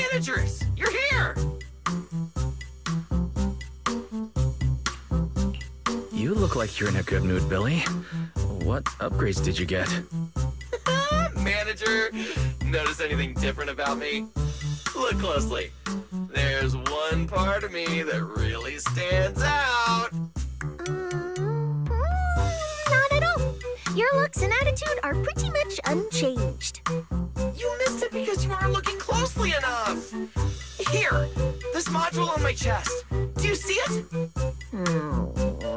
Managers! You're here! You look like you're in a good mood, Billy. What upgrades did you get? Manager, notice anything different about me? Look closely. There's one part of me that really stands out. Not at all. Your looks and attitude are pretty much unchanged. You missed it because you weren't looking closely enough. Here, this module on my chest. Do you see it?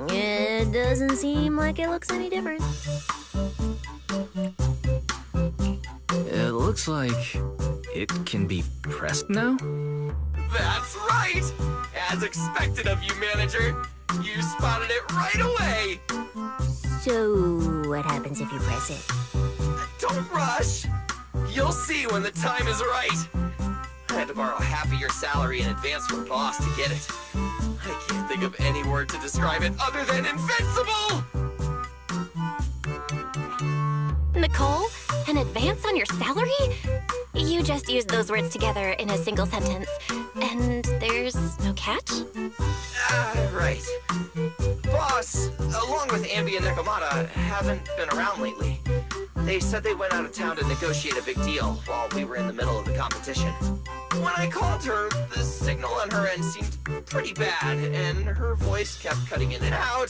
It doesn't seem like it looks any different. It looks like it can be pressed now? That's right! As expected of you, Manager. You spotted it right away! So, what happens if you press it? Don't rush! You'll see when the time is right! I had to borrow half of your salary in advance from Boss to get it. I can't think of any word to describe it other than invincible! Nicole, an advance on your salary? You just used those words together in a single sentence. And there's no catch? Right. Boss, along with Ambi and Nekomata, haven't been around lately. They said they went out of town to negotiate a big deal while we were in the middle of the competition. When I called her, the signal on her end seemed pretty bad, and her voice kept cutting in and out.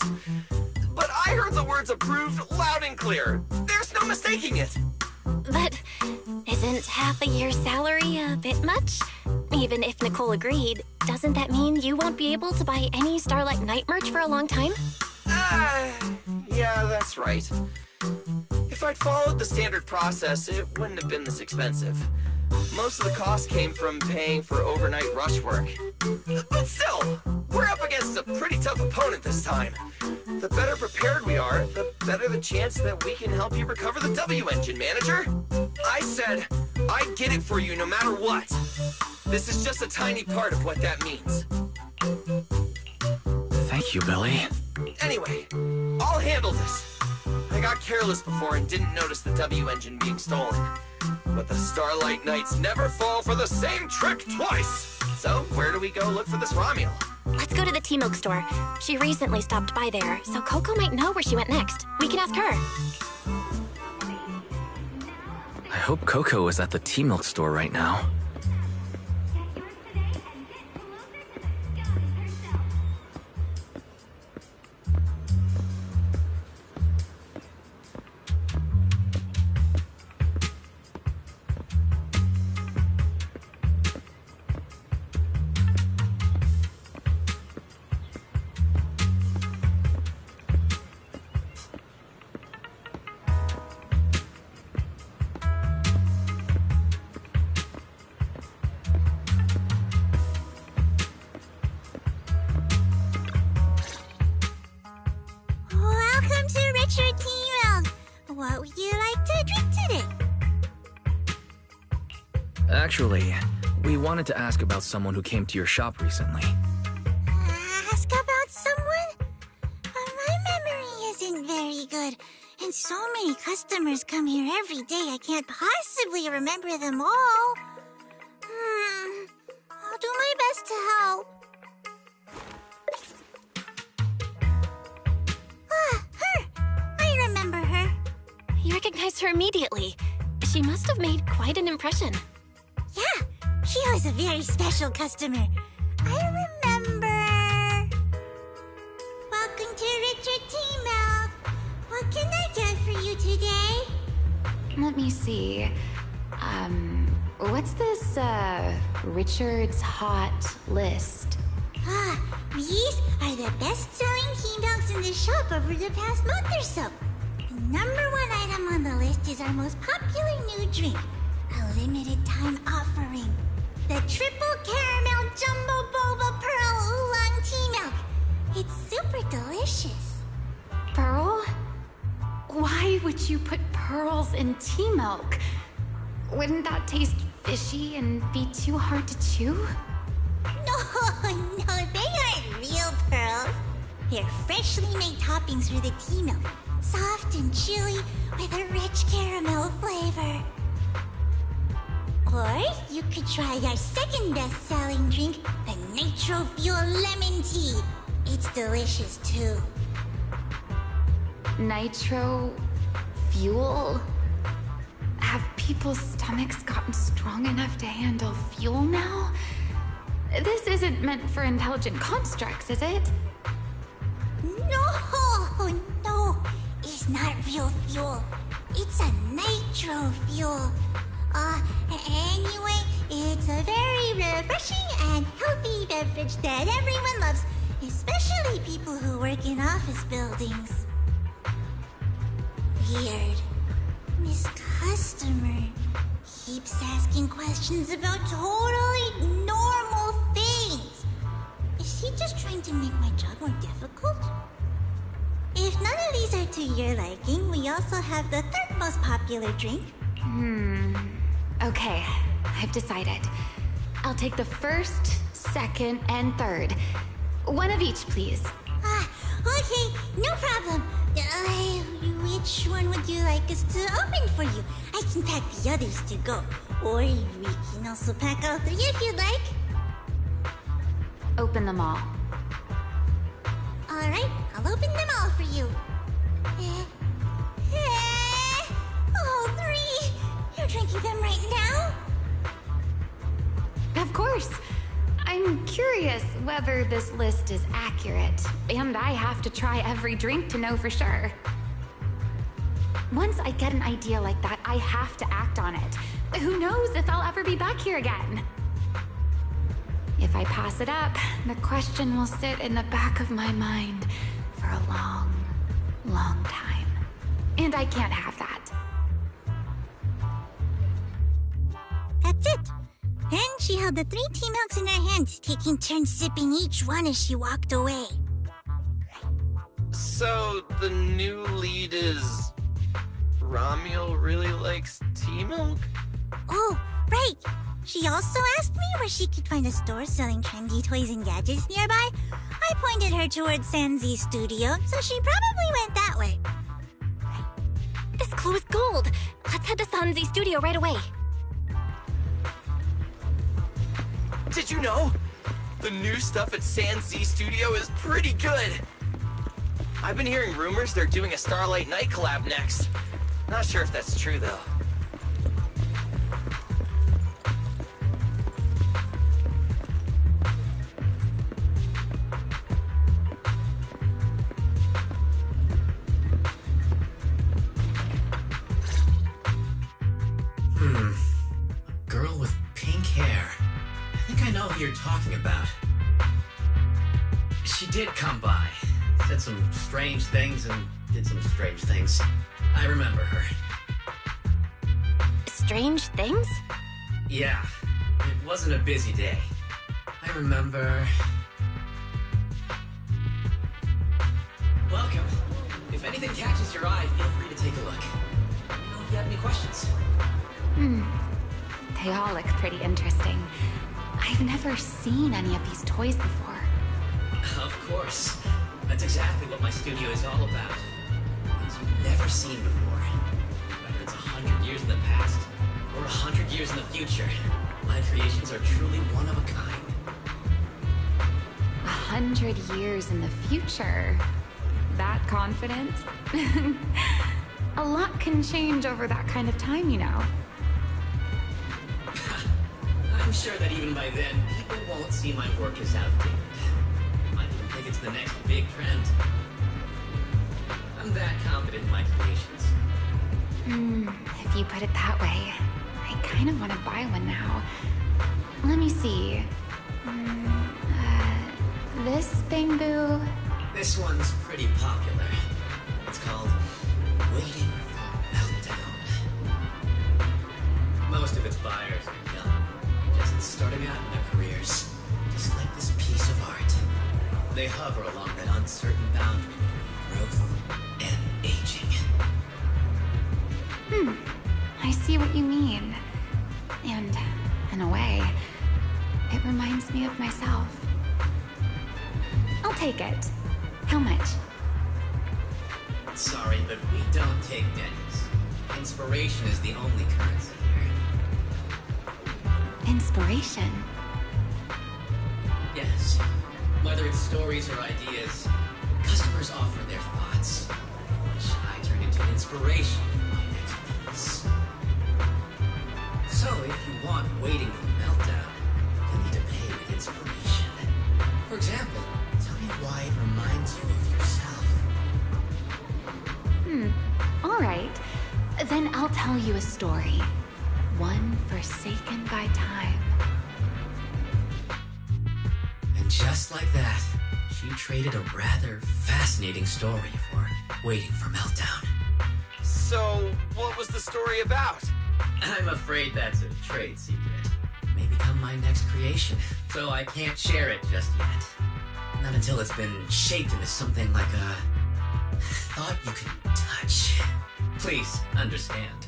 But I heard the words approved loud and clear. There's no mistaking it. But isn't half a year's salary a bit much? Even if Nicole agreed, doesn't that mean you won't be able to buy any Starlight Knight merch for a long time? Yeah, that's right. If I'd followed the standard process, it wouldn't have been this expensive. Most of the cost came from paying for overnight rush work. But still, we're up against a pretty tough opponent this time. The better prepared we are, the better the chance that we can help you recover the W engine, Manager. I said, I'd get it for you no matter what. This is just a tiny part of what that means. Thank you, Billy. Anyway, I'll handle this. I got careless before and didn't notice the W engine being stolen. But the Starlight Knights never fall for the same trick twice! So, where do we go look for this Romulo? Let's go to the tea milk store. She recently stopped by there, so Coco might know where she went next. We can ask her. I hope Coco is at the tea milk store right now. Actually, we wanted to ask about someone who came to your shop recently. Ask about someone? My memory isn't very good, and so many customers come here every day I can't possibly remember them all. I'll do my best to help. Her! I remember her. You recognized her immediately. She must have made quite an impression. Yeah, she was a very special customer. I remember. Welcome to Richard Tea Milk. What can I get for you today? Let me see. What's this, Richard's Hot List? These are the best-selling tea milks in the shop over the past month or so. The number one item on the list is our most popular new drink. A limited time offering. The Triple Caramel Jumbo Boba Pearl Oolong Tea Milk. It's super delicious. Pearl? Why would you put pearls in tea milk? Wouldn't that taste fishy and be too hard to chew? No, they aren't real pearls. They're freshly made toppings for the tea milk. Soft and chewy with a rich caramel flavor. Or you could try our second best-selling drink, the Nitro Fuel Lemon Tea. It's delicious too. Nitro fuel? Have people's stomachs gotten strong enough to handle fuel now? This isn't meant for intelligent constructs, is it? No, it's not real fuel. It's a nitro fuel. Anyway, it's a very refreshing and healthy beverage that everyone loves, especially people who work in office buildings. Weird. This customer keeps asking questions about totally normal things. Is she just trying to make my job more difficult? If none of these are to your liking, we also have the third most popular drink. Okay, I've decided. I'll take the first, second, and third. One of each, please. Okay, no problem. Which one would you like us to open for you? I can pack the others to go. Or we can also pack all three if you'd like. Open them all. Alright, I'll open them all for you. All three! You're drinking them right now? Of course. I'm curious whether this list is accurate, and I have to try every drink to know for sure. Once I get an idea like that, I have to act on it. Who knows if I'll ever be back here again? If I pass it up, the question will sit in the back of my mind for a long, long time. And I can't have that. That's it. Then she held the 3 tea milks in her hands, taking turns sipping each one as she walked away. So, the new lead is... Ramiel really likes tea milk? Oh, right. She also asked me where she could find a store selling trendy toys and gadgets nearby. I pointed her towards Sanzi's studio, so she probably went that way. This clue is gold. Let's head to Sanzi's studio right away. Did you know? The new stuff at Sanzi Studio is pretty good. I've been hearing rumors they're doing a Starlight Night collab next. Not sure if that's true, though. A girl with pink hair. I think I know who you're talking about. She did come by, said some strange things and did some strange things. I remember her. Strange things? Yeah, it wasn't a busy day. I remember... Welcome. If anything catches your eye, feel free to take a look. Let me know if you have any questions. They all look pretty interesting. I've never seen any of these toys before. Of course. That's exactly what my studio is all about. Things you've never seen before. Whether it's 100 years in the past or 100 years in the future, my creations are truly one of a kind. 100 years in the future? That confident? A lot can change over that kind of time, you know. I'm sure that even by then, people won't see my work as outdated. Might even think it's the next big trend. I'm that confident in my creations. If you put it that way, I kind of want to buy one now. Let me see. This Beidou. This one's pretty popular. It's called Waiting for Meltdown. Most of its buyers are young, just starting out in their careers, just like this piece of art. They hover along that uncertain boundary between growth and aging. I see what you mean. And, in a way, it reminds me of myself. I'll take it. How much? Sorry, but we don't take pennies. Inspiration is the only currency here. inspiration. Yes. Whether it's stories or ideas, customers offer their thoughts, which I turn into inspiration for my next piece. So, if you want Waiting for Meltdown, you'll need to pay with inspiration. For example, tell me why it reminds you of yourself. Alright. Then I'll tell you a story. One forsaken by time. And just like that, she traded a rather fascinating story for Waiting for Meltdown. So, what was the story about? I'm afraid that's a trade secret. May become my next creation, so I can't share it just yet. Not until it's been shaped into something like a thought you can touch. Please understand.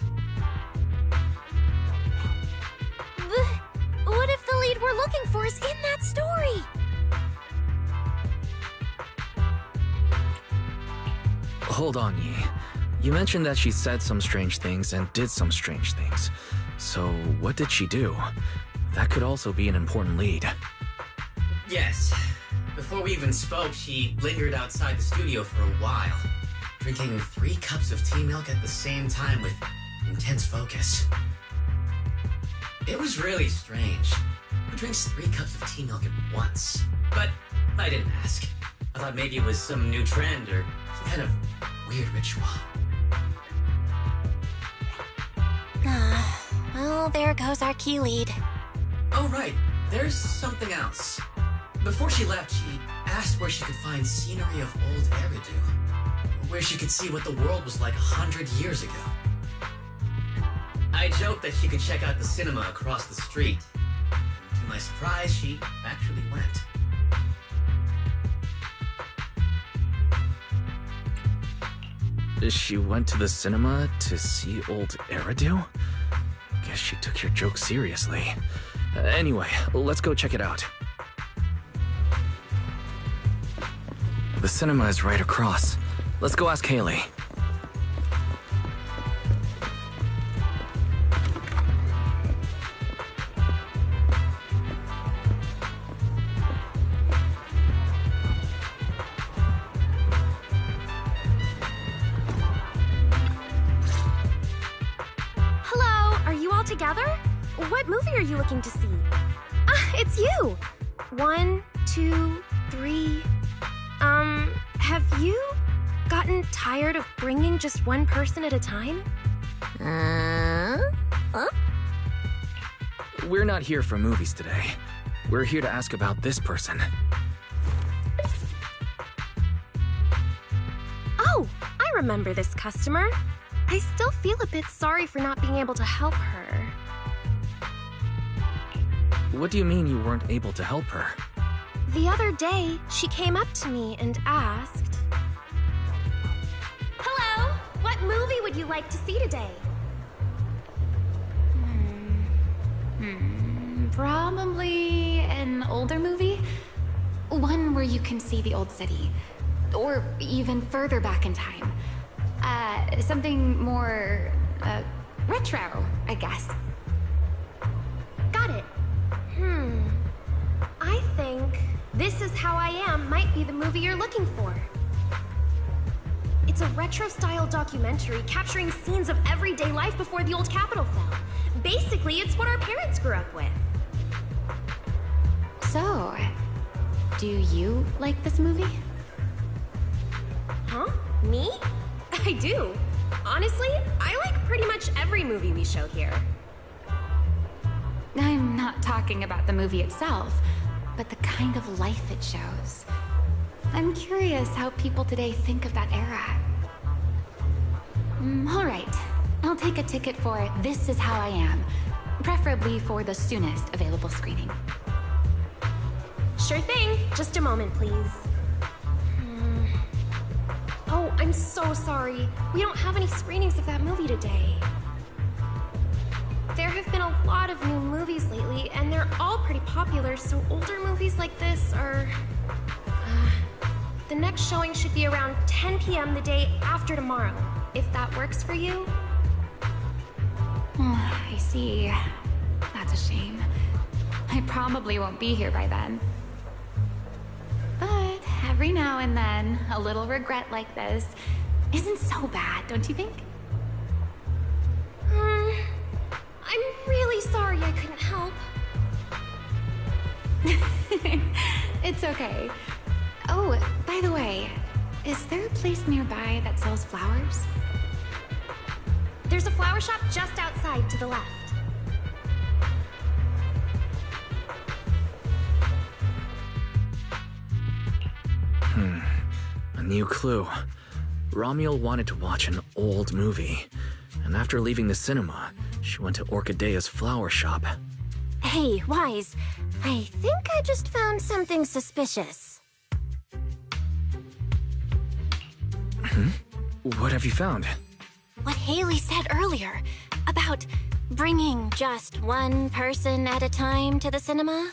What if the lead we're looking for is in that story? Hold on, Yi. You mentioned that she said some strange things and did some strange things. So, what did she do? That could also be an important lead. Yes. Before we even spoke, she lingered outside the studio for a while, drinking 3 cups of tea milk at the same time with intense focus. It was really strange. Who drinks 3 cups of tea milk at once? But I didn't ask. I thought maybe it was some new trend or some kind of weird ritual. Well, there goes our key lead. Oh, right. There's something else. Before she left, she asked where she could find scenery of old Eridu, where she could see what the world was like 100 years ago. I joked that she could check out the cinema across the street. And to my surprise, she actually went. She went to the cinema to see old Eridu? Guess she took your joke seriously. Anyway, let's go check it out. The cinema is right across. Let's go ask Haley. Hello, are you all together? What movie are you looking to see? Ah, it's you! 1, 2, 3... have you gotten tired of bringing just one person at a time? Huh? We're not here for movies today. We're here to ask about this person. Oh, I remember this customer. I still feel a bit sorry for not being able to help her. What do you mean you weren't able to help her? The other day, she came up to me and asked, "Hello, what movie would you like to see today?" Probably an older movie? One where you can see the old city. Or even further back in time. Something more, retro, I guess. Got it. I think This Is How I Am might be the movie you're looking for. It's a retro-style documentary capturing scenes of everyday life before the old Capitol fell. Basically, it's what our parents grew up with. So, do you like this movie? Huh? Me? I do. Honestly, I like pretty much every movie we show here. I'm not talking about the movie itself, but the kind of life it shows. I'm curious how people today think of that era. All right, I'll take a ticket for This Is How I Am, preferably for the soonest available screening. Sure thing. Just a moment, please. Oh, I'm so sorry. We don't have any screenings of that movie today. There have been a lot of new movies lately, and they're all pretty popular, so older movies like this are... The next showing should be around 10 p.m. the day after tomorrow, if that works for you. I see. That's a shame. I probably won't be here by then. But every now and then, a little regret like this isn't so bad, don't you think? I'm really sorry I couldn't help. It's okay. Oh, by the way, is there a place nearby that sells flowers? There's a flower shop just outside to the left. A new clue. Romuald wanted to watch an old movie, and after leaving the cinema, she went to Orchidea's flower shop. Hey, Wise. I think I just found something suspicious. What have you found? What Haley said earlier about bringing just one person at a time to the cinema.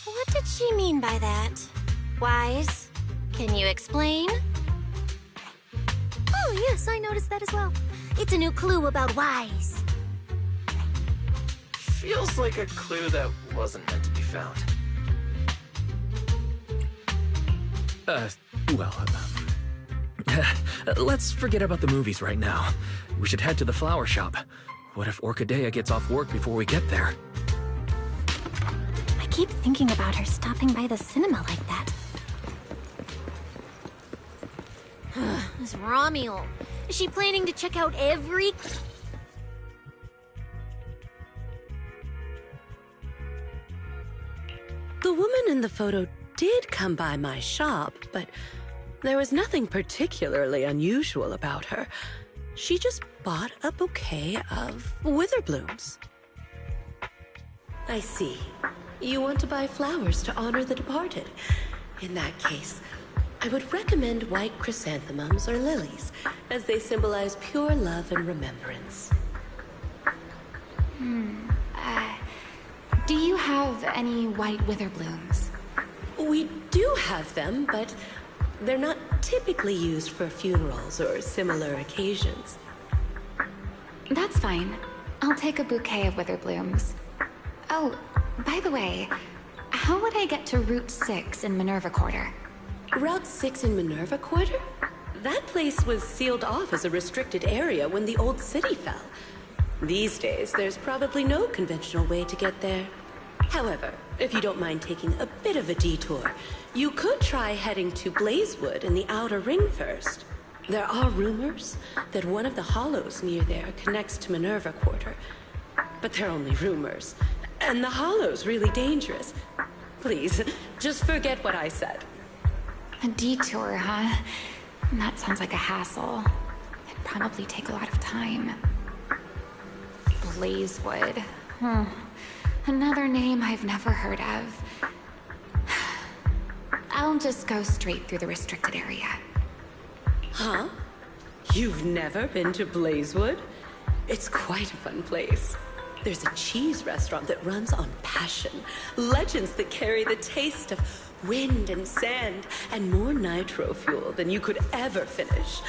What did she mean by that? Wise, can you explain? Oh, yes, I noticed that as well. It's a new clue about Wise. Feels like a clue that wasn't meant to be found. Let's forget about the movies right now. We should head to the flower shop. What if Orchidea gets off work before we get there? I keep thinking about her stopping by the cinema like that. This Romuald. Is she planning to check out every... The woman in the photo did come by my shop, but there was nothing particularly unusual about her. She just bought a bouquet of wither blooms. I see. You want to buy flowers to honor the departed. In that case, I would recommend white chrysanthemums or lilies, as they symbolize pure love and remembrance. Do you have any white wither blooms? We do have them, but they're not typically used for funerals or similar occasions. That's fine. I'll take a bouquet of wither blooms. Oh, by the way, how would I get to Route 6 in Minerva Quarter? Route 6 in Minerva Quarter? That place was sealed off as a restricted area when the old city fell. These days, there's probably no conventional way to get there. However, if you don't mind taking a bit of a detour, you could try heading to Blazewood in the Outer Ring first. There are rumors that one of the hollows near there connects to Minerva Quarter. But they're only rumors, and the hollow's really dangerous. Please, just forget what I said. A detour, huh? That sounds like a hassle. It'd probably take a lot of time. Blazewood. Another name I've never heard of. I'll just go straight through the restricted area. Huh? You've never been to Blazewood? It's quite a fun place. There's a cheese restaurant that runs on passion. Legends that carry the taste of wind and sand and more nitro fuel than you could ever finish.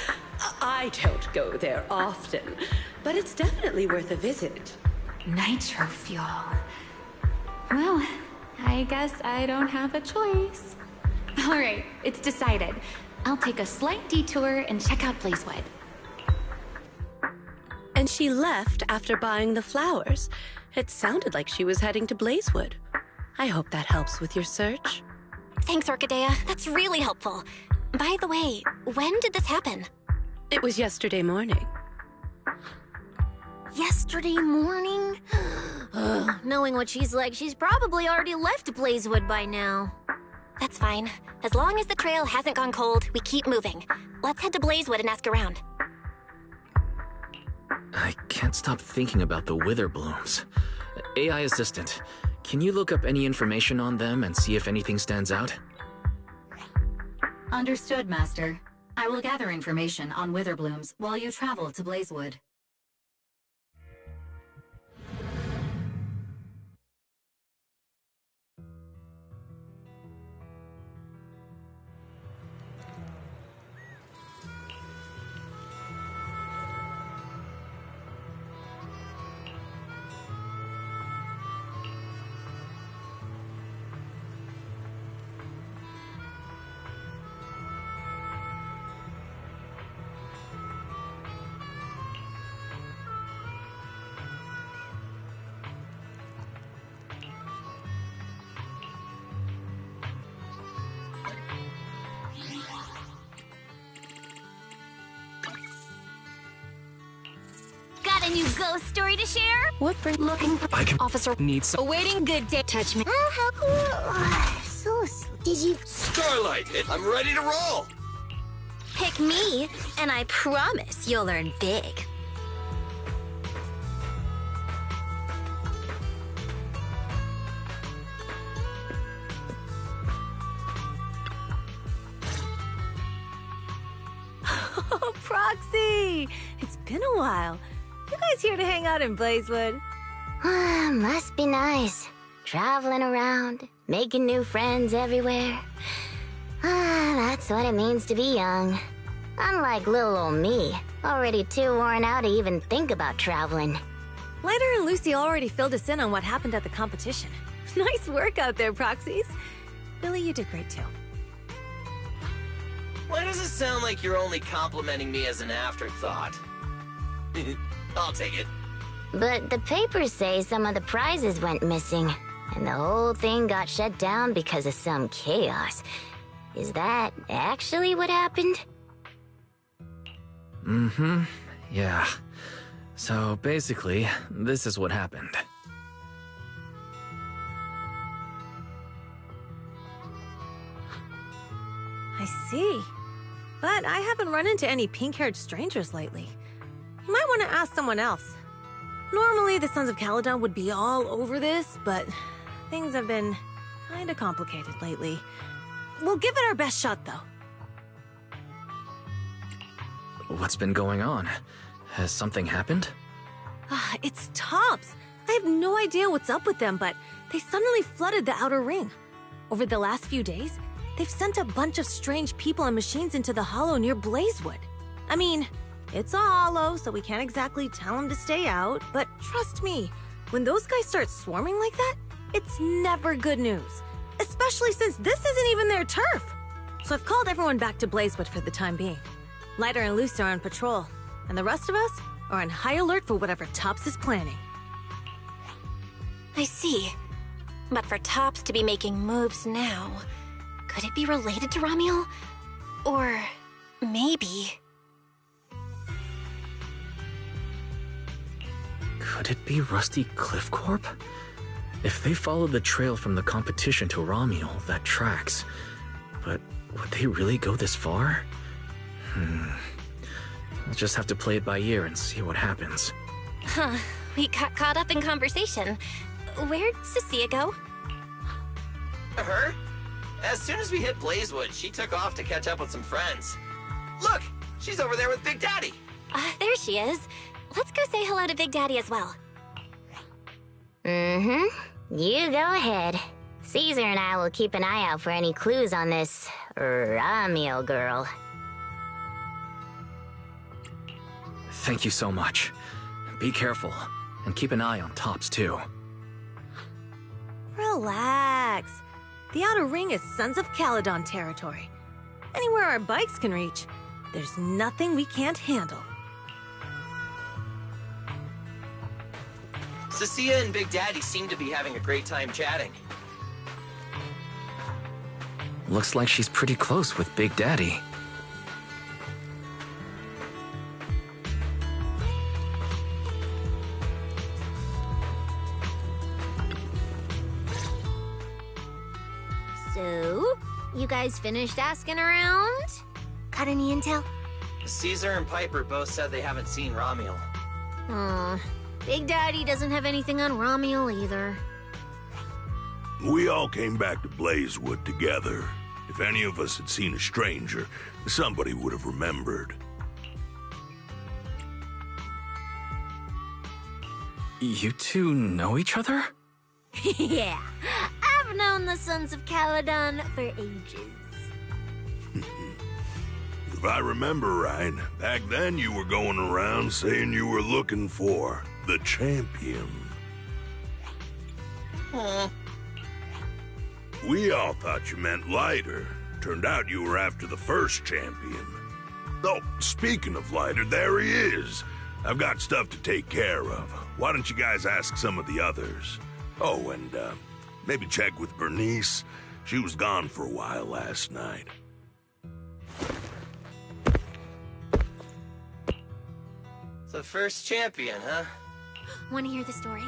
I don't go there often, but it's definitely worth a visit. Nitro fuel. Well, I guess I don't have a choice. All right, it's decided. I'll take a slight detour and check out Blazewood. And she left after buying the flowers. It sounded like she was heading to Blazewood. I hope that helps with your search. Thanks, Orchidea. That's really helpful. By the way, when did this happen? It was yesterday morning. Yesterday morning? Ugh, knowing what she's like, she's probably already left Blazewood by now. That's fine. As long as the trail hasn't gone cold, we keep moving. Let's head to Blazewood and ask around. I can't stop thinking about the wither blooms. AI assistant, can you look up any information on them and see if anything stands out? Understood, Master. I will gather information on wither blooms while you travel to Blazewood. new ghost story to share? What for looking for? I can Officer need some. awaiting good day. Touch me. Oh, how cool. So, did you... Starlight, I'm ready to roll. Pick me, and I promise you'll learn big. Oh, Proxy! It's been a while. You guys here to hang out in Blazewood? Must be nice. Traveling around, making new friends everywhere. That's what it means to be young. Unlike little old me, already too worn out to even think about traveling. Lighter and Lucy already filled us in on what happened at the competition. Nice work out there, Proxies. Billy, you did great too. Why does it sound like you're only complimenting me as an afterthought? I'll take it. But the papers say some of the prizes went missing, and the whole thing got shut down because of some chaos. Is that actually what happened? Mm-hmm. Yeah. So basically, this is what happened. I see. But I haven't run into any pink-haired strangers lately. You might want to ask someone else. Normally, the Sons of Caledon would be all over this, but things have been kinda complicated lately. We'll give it our best shot, though. What's been going on? Has something happened? It's Tops. I have no idea what's up with them, but they suddenly flooded the outer ring. Over the last few days, they've sent a bunch of strange people and machines into the hollow near Blazewood. I mean, it's a hollow, so we can't exactly tell them to stay out, but trust me, when those guys start swarming like that, it's never good news. Especially since this isn't even their turf. So I've called everyone back to Blazewood for the time being. Lighter and Luce are on patrol, and the rest of us are on high alert for whatever Tops is planning. I see. But for Tops to be making moves now, could it be related to Ramiel? Or maybe... Could it be Rusty Cliff Corp? If they followed the trail from the competition to Ramiel, that tracks. But would they really go this far? We'll just have to play it by ear and see what happens. Huh, we got caught up in conversation. Where'd Cecilia go? Her? As soon as we hit Blazewood, she took off to catch up with some friends. Look, she's over there with Big Daddy. There she is. Let's go say hello to Big Daddy as well. You go ahead. Caesar and I will keep an eye out for any clues on this Ramiel girl. Thank you so much. Be careful, and keep an eye on Tops too. Relax. The outer ring is Sons of Caledon territory. Anywhere our bikes can reach, there's nothing we can't handle. Cecilia and Big Daddy seem to be having a great time chatting. Looks like she's pretty close with Big Daddy. So, you guys finished asking around? Got any intel? Caesar and Piper both said they haven't seen Ramiel. Big Daddy doesn't have anything on Ramiel either. We all came back to Blazewood together. If any of us had seen a stranger, somebody would have remembered. You two know each other? Yeah, I've known the Sons of Caledon for ages. If I remember right, back then you were going around saying you were looking for the champion. We all thought you meant Lighter. Turned out you were after the first champion. Oh, speaking of Lighter, there he is. I've got stuff to take care of. Why don't you guys ask some of the others? Oh, and maybe check with Bernice. She was gone for a while last night. The first champion, huh? Want to hear the story?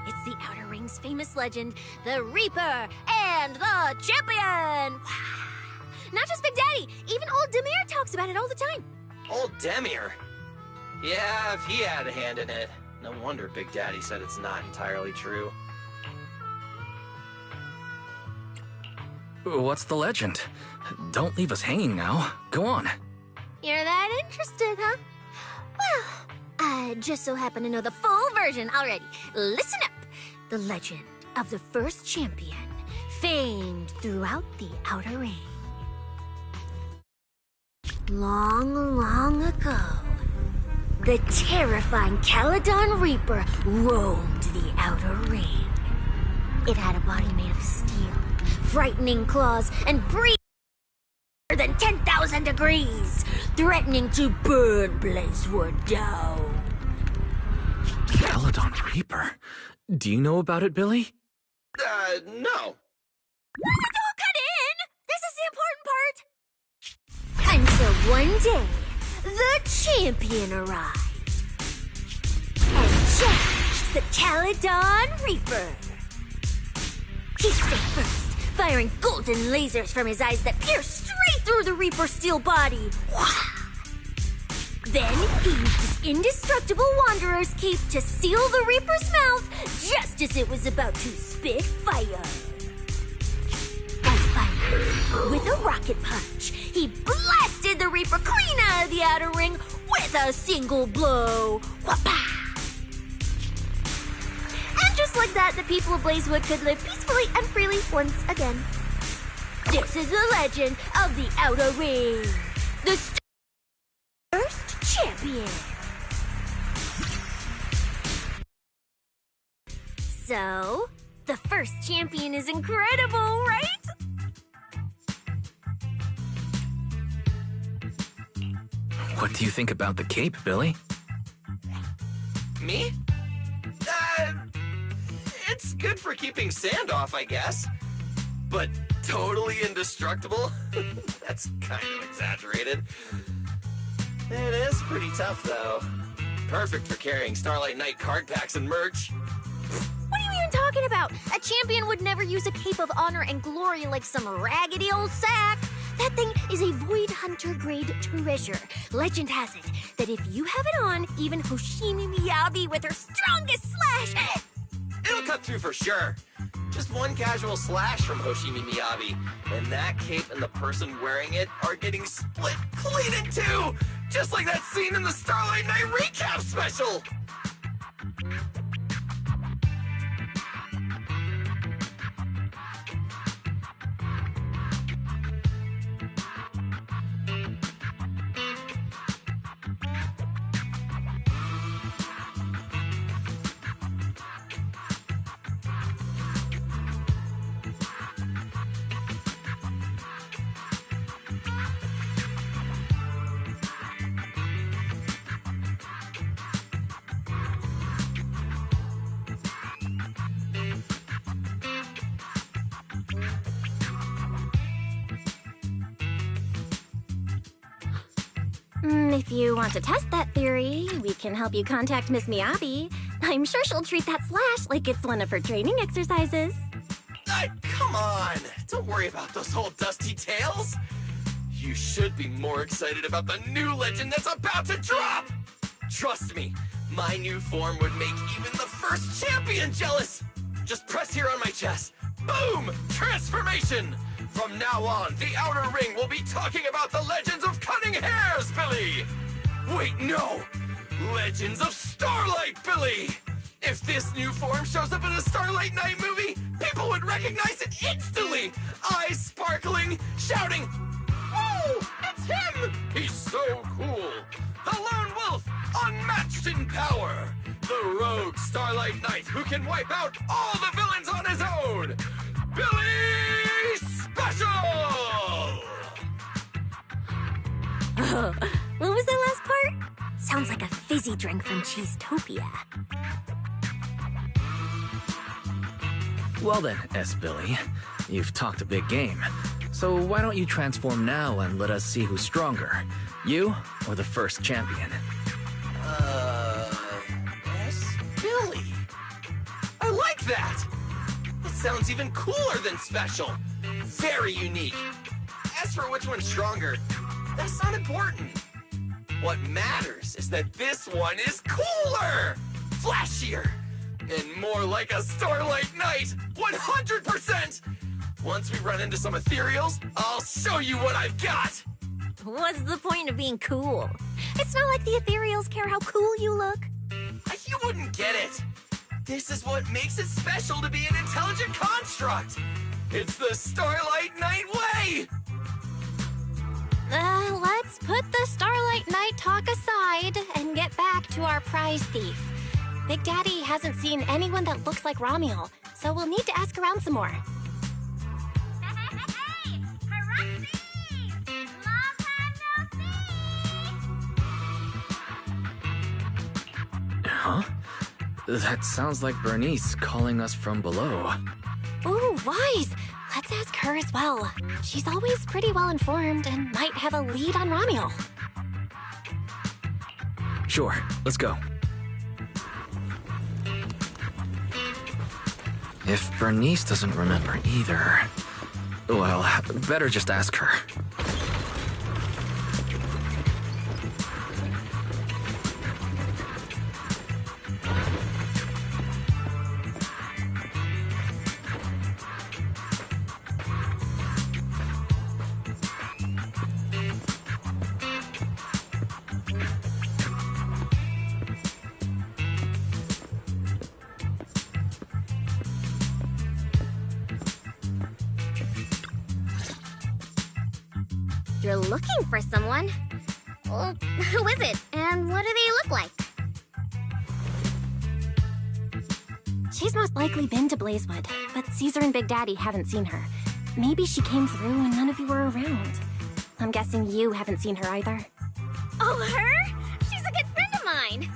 It's the Outer Ring's famous legend, the Reaper and the Champion! Not just Big Daddy, even old Demir talks about it all the time. Old Demir? Yeah, if he had a hand in it. No wonder Big Daddy said it's not entirely true. What's the legend? Don't leave us hanging now. Go on. You're that interested, huh? Well, I just so happen to know the full version already. Listen up. The legend of the first champion, famed throughout the Outer Ring. Long, long ago, the terrifying Caledon Reaper roamed the Outer Ring. It had a body made of steel, frightening claws, and breathed hotter than 10,000 degrees, threatening to burn Blazewood down. Caledon Reaper? Do you know about it, Billy? No. Don't cut in! This is the important part! Until one day, the champion arrived and challenged the Caledon Reaper. He stood first, firing golden lasers from his eyes that pierced straight through the Reaper's steel body. Then he used his indestructible Wanderer's cape to seal the Reaper's mouth just as it was about to spit fire. And finally, with a rocket punch, he blasted the Reaper clean out of the Outer Ring with a single blow. Whapa! And just like that, the people of Blazewood could live peacefully and freely once again. This is the legend of the Outer Ring. The first champion. So, the first champion is incredible, right? What do you think about the cape, Billy? Me? It's good for keeping sand off, I guess. But totally indestructible? That's kind of exaggerated. It is pretty tough, though. Perfect for carrying Starlight Knight card packs and merch. What are you even talking about? A champion would never use a cape of honor and glory like some raggedy old sack. That thing is a Void Hunter grade treasure. Legend has it that if you have it on, even Hoshimi Miyabi with her strongest slash... It'll cut through for sure. Just one casual slash from Hoshimi Miyabi, and that cape and the person wearing it are getting split clean in two, just like that scene in the Starlight Knight recap special. If you want to test that theory, we can help you contact Miss Miyabi. I'm sure she'll treat that slash like it's one of her training exercises. Come on! Don't worry about those old dusty tales! You should be more excited about the new legend that's about to drop! Trust me, my new form would make even the first champion jealous! Just press here on my chest. Boom! Transformation! From now on, the Outer Ring will be talking about the legends of cunning hairs, Billy! Wait, no! Legends of Starlight, Billy! If this new form shows up in a Starlight Knight movie, people would recognize it instantly! Eyes sparkling, shouting, "Whoa! It's him! He's so cool! The Lone Wolf, unmatched in power! The rogue Starlight Knight who can wipe out all the villains on his own! Billy Special!" What was that last part? Sounds like a fizzy drink from Cheesetopia. Well then, Billy, you've talked a big game. So why don't you transform now and let us see who's stronger? You or the first champion? Really? I like that! It sounds even cooler than special. Very unique. As for which one's stronger, that's not important. What matters is that this one is cooler, flashier, and more like a starlight night, 100%! Once we run into some ethereals, I'll show you what I've got! What's the point of being cool? It's not like the ethereals care how cool you look. You wouldn't get it. This is what makes it special to be an intelligent construct. It's the Starlight Night way! Let's put the Starlight Night talk aside and get back to our prize thief. Big Daddy hasn't seen anyone that looks like Ramiel, so we'll need to ask around some more. Huh? That sounds like Bernice calling us from below. Ooh, wise! Let's ask her as well. She's always pretty well informed and might have a lead on Ramiel. Sure, let's go. If Bernice doesn't remember either, well, better just ask her. You're looking for someone? Well, who is it? And what do they look like? She's most likely been to Blazewood, but Caesar and Big Daddy haven't seen her. Maybe she came through and none of you were around. I'm guessing you haven't seen her either. Oh, her? She's a good friend of mine!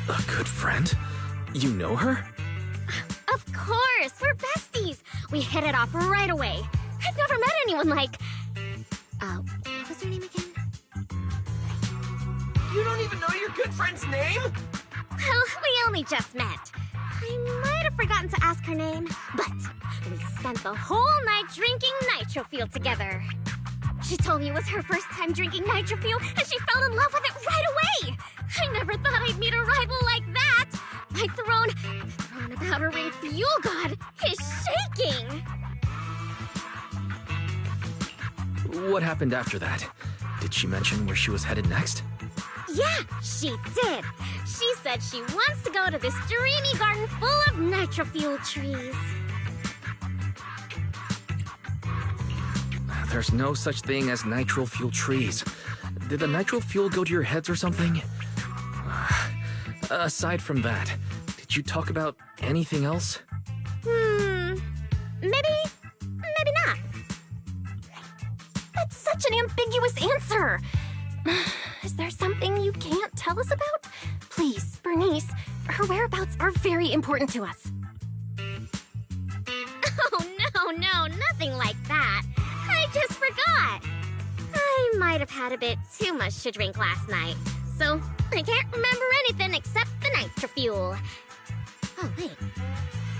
A good friend? You know her? Of course! We're besties! We hit it off right away. I've never met anyone like... what was her name again? You don't even know your good friend's name? Well, we only just met. I might have forgotten to ask her name, but we spent the whole night drinking Nitro Fuel together. She told me it was her first time drinking Nitro Fuel, and she fell in love with it right away! I never thought I'd meet a rival like that! My throne about her ring fuel god is shaking! What happened after that? Did she mention where she was headed next? Yeah, she did! She said she wants to go to this dreamy garden full of Nitro Fuel trees. There's no such thing as nitro fuel trees. Did the nitro fuel go to your heads or something? Aside from that, did you talk about anything else? Maybe not. That's such an ambiguous answer. Is there something you can't tell us about? Please, Bernice, her whereabouts are very important to us. Oh, no, nothing like that. I just forgot. I might have had a bit too much to drink last night, so I can't remember anything except the Nitro Fuel. Oh, wait.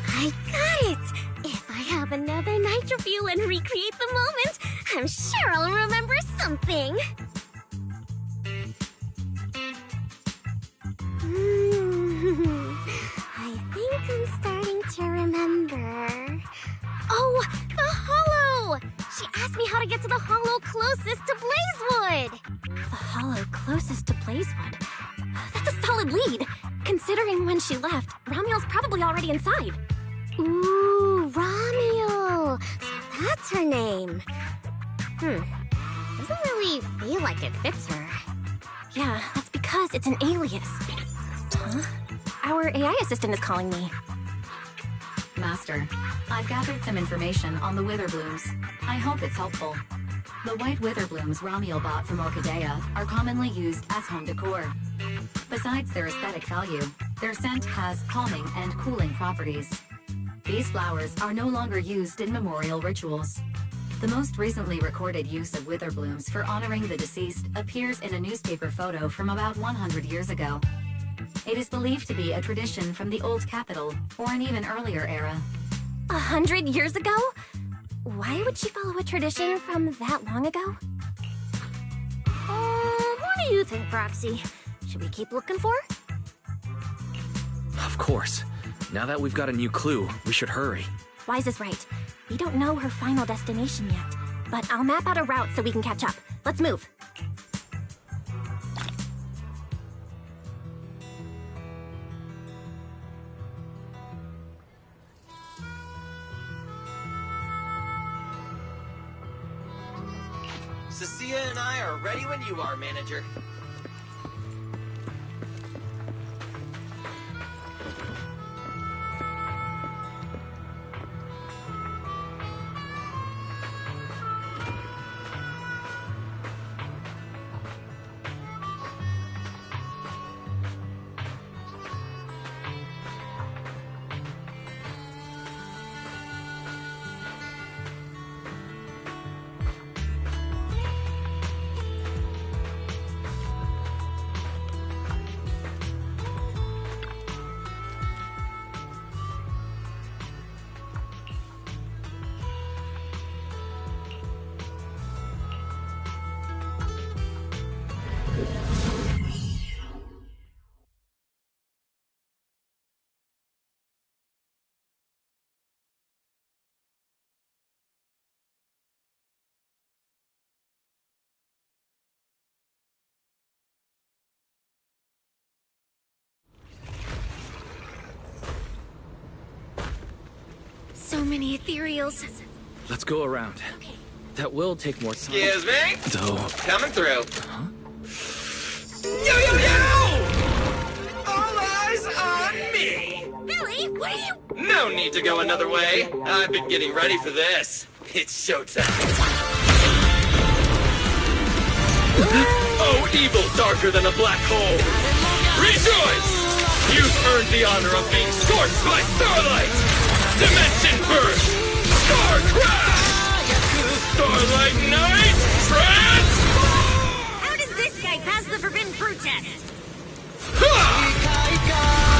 I got it! If I have another Nitro Fuel and recreate the moment, I'm sure I'll remember something. I think I'm starting to remember. Oh, the Hollow! She asked me how to get to the Hollow closest to Blazewood. The Hollow closest to Blazewood? That's a solid lead. Considering when she left, Ramiel's probably already inside. Ooh, Ramiel. So that's her name. Doesn't really feel like it fits her. Yeah, that's because it's an alias. Huh? Our AI assistant is calling me. Master, I've gathered some information on the Witherblooms. I hope it's helpful. The white Witherblooms Ramiel bought from Orchidea are commonly used as home decor. Besides their aesthetic value, their scent has calming and cooling properties. These flowers are no longer used in memorial rituals. The most recently recorded use of wither blooms for honoring the deceased appears in a newspaper photo from about 100 years ago. It is believed to be a tradition from the old capital, or an even earlier era. 100 years ago? Why would she follow a tradition from that long ago? What do you think, Proxy? Should we keep looking for her? Of course. Now that we've got a new clue, we should hurry. Wise is right. We don't know her final destination yet, but I'll map out a route so we can catch up. Let's move. Cecilia and I are ready when you are, manager. So many ethereals. Let's go around. Okay. That will take more time. Excuse me? So... Coming through. Huh? Yo, yo, yo! All eyes on me! Billy, what are you... No need to go another way. I've been getting ready for this. It's showtime. Oh, evil darker than a black hole! Rejoice! You've earned the honor of being scorched by starlight! Dimension burst! Star crash! Starlight night! Trance! How does this guy pass the forbidden fruit test?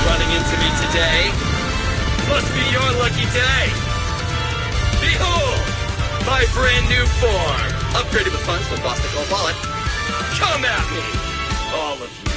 Running into me today? Must be your lucky day! Behold! My brand new form! Upgraded with funds from Boston Gold Wallet. Come at me! All of you.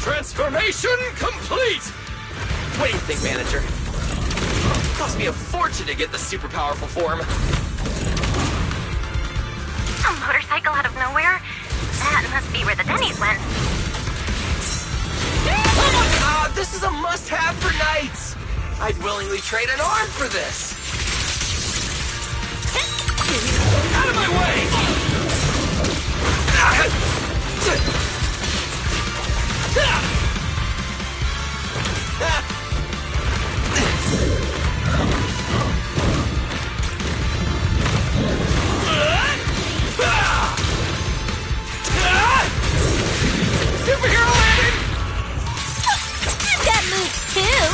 Transformation complete! What do you think, manager? It cost me a fortune to get the super powerful form. A motorcycle out of nowhere? That must be where the Denny's went. Oh my god, this is a must-have for nights! I'd willingly trade an arm for this! Out of my way! Superhero landing! That moves too!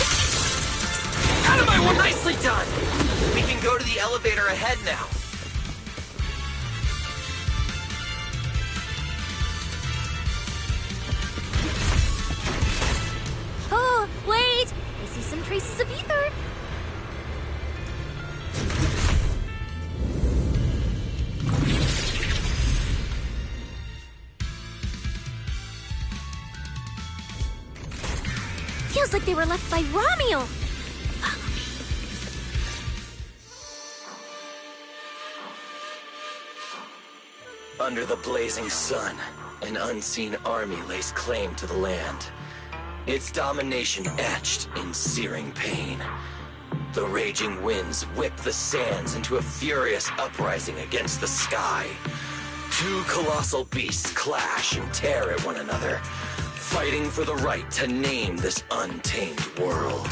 Out of my way! Nicely done! We can go to the elevator ahead now. Oh, wait! I see some traces of ether. Feels like they were left by Ramiel. Follow me. Under the blazing sun, An unseen army lays claim to the land. Its domination etched in searing pain. The raging winds whip the sands into a furious uprising against the sky. Two colossal beasts clash and tear at one another, fighting for the right to name this untamed world.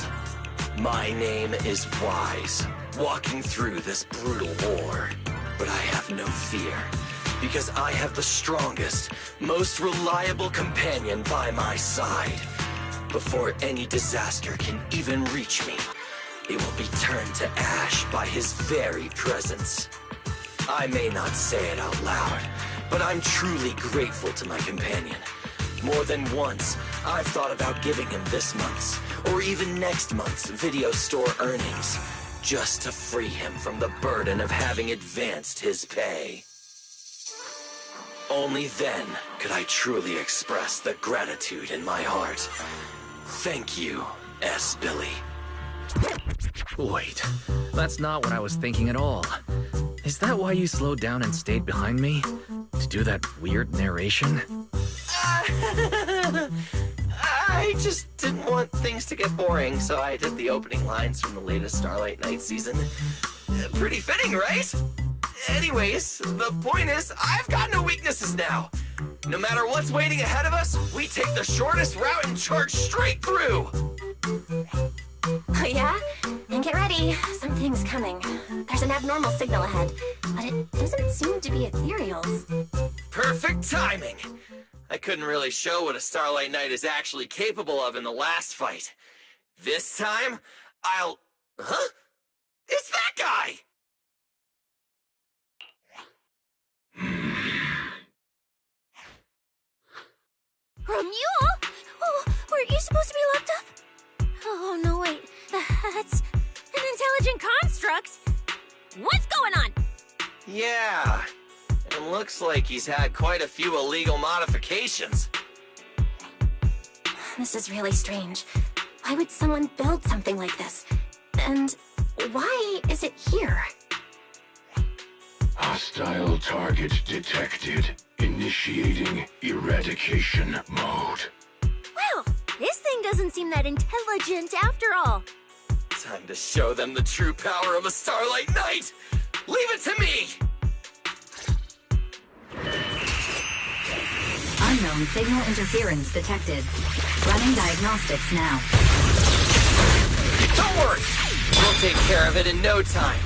My name is Wise, walking through this brutal war. But I have no fear, because I have the strongest, most reliable companion by my side. Before any disaster can even reach me, it will be turned to ash by his very presence. I may not say it out loud, but I'm truly grateful to my companion. More than once, I've thought about giving him this month's, or even next month's video store earnings, just to free him from the burden of having advanced his pay. Only then could I truly express the gratitude in my heart. Thank you, S. Billy. Wait, that's not what I was thinking at all. Is that why you slowed down and stayed behind me? To do that weird narration? I just didn't want things to get boring, so I did the opening lines from the latest Starlight Night season. Pretty fitting, right? Anyways, the point is, I've got no weaknesses now. No matter what's waiting ahead of us, we take the shortest route and charge straight through. Oh yeah? And get ready, something's coming. There's an abnormal signal ahead, but it doesn't seem to be ethereals. Perfect timing! I couldn't really show what a Starlight Knight is actually capable of in the last fight. This time, I'll... Huh? It's that guy! Romuald? Oh, weren't you supposed to be locked up? Oh, no, wait. That's an intelligent construct. What's going on? Yeah, and looks like he's had quite a few illegal modifications. This is really strange. Why would someone build something like this? And why is it here? Hostile target detected. Initiating eradication mode. Well, this thing doesn't seem that intelligent after all. Time to show them the true power of a Starlight Knight! Leave it to me! Unknown signal interference detected. Running diagnostics now. Don't worry! We'll take care of it in no time.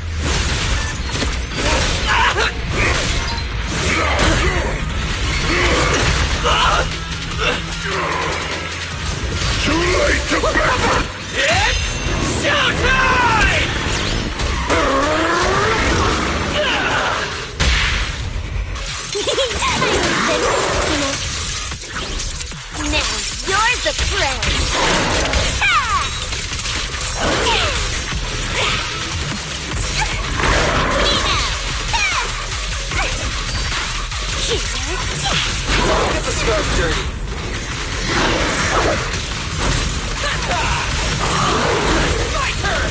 Too late to beckon! It's showtime! Now you're the prey. Get the scarf dirty. My turn!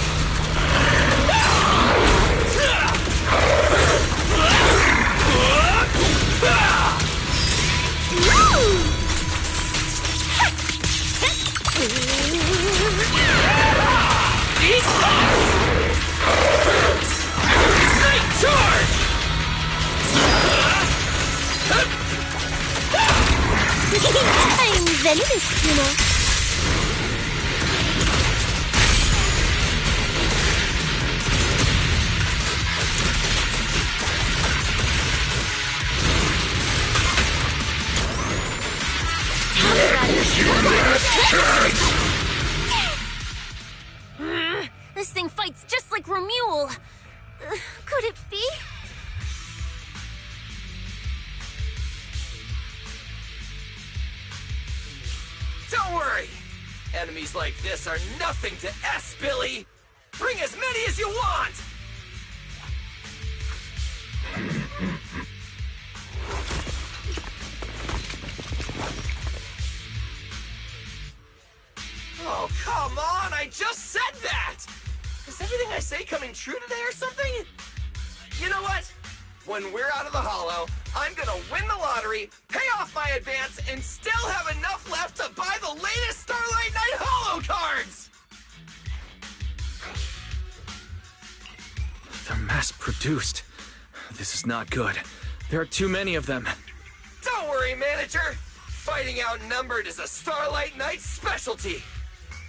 These Night charge! I'm venomous, you know. This thing fights just like Romuald. Could it be? Don't worry! Enemies like this are nothing to S, Billy! Bring as many as you want! Oh, come on! I just said that! Is everything I say coming true today or something? You know what? When we're out of the Hollow, I'm gonna win the lottery, pay off my advance, and still have enough left to buy the latest Starlight Knight Hollow cards! They're mass-produced. This is not good. There are too many of them. Don't worry, manager. Fighting outnumbered is a Starlight Knight specialty.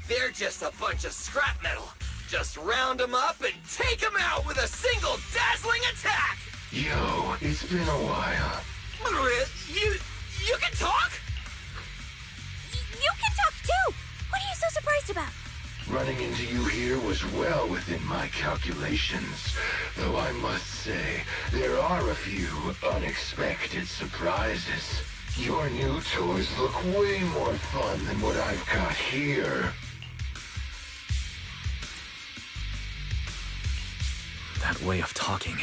They're just a bunch of scrap metal. Just round them up and take them out with a single dazzling attack! Yo, it's been a while. You can talk? You can talk too! What are you so surprised about? Running into you here was well within my calculations. Though I must say, there are a few unexpected surprises. Your new toys look way more fun than what I've got here. That way of talking.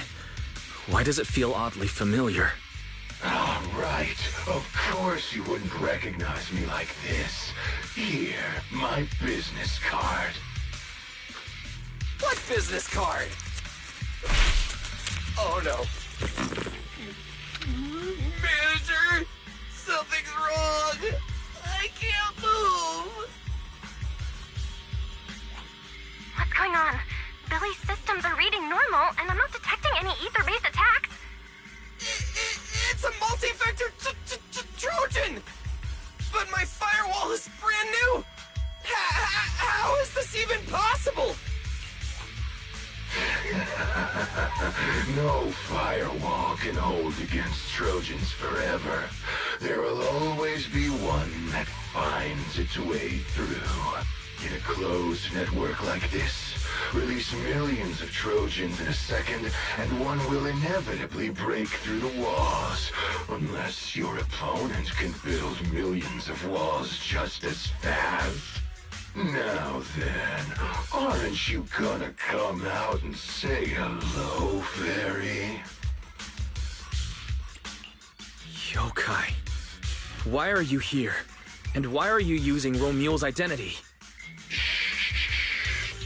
Why does it feel oddly familiar? Ah, right. Of course you wouldn't recognize me like this. Here, my business card. What business card? Oh no. Manager! Something's wrong! I can't move! What's going on? Billy's systems are reading normal, and I'm not detecting any ether-based attacks. It's a multi-vector Trojan! But my firewall is brand new! How is this even possible? No firewall can hold against Trojans forever. There will always be one that finds its way through. In a closed network like this, release millions of Trojans in a second, and one will inevitably break through the walls. Unless your opponent can build millions of walls just as fast. Now then, aren't you gonna come out and say hello, fairy? Yokai. Why are you here? And why are you using Romule's identity?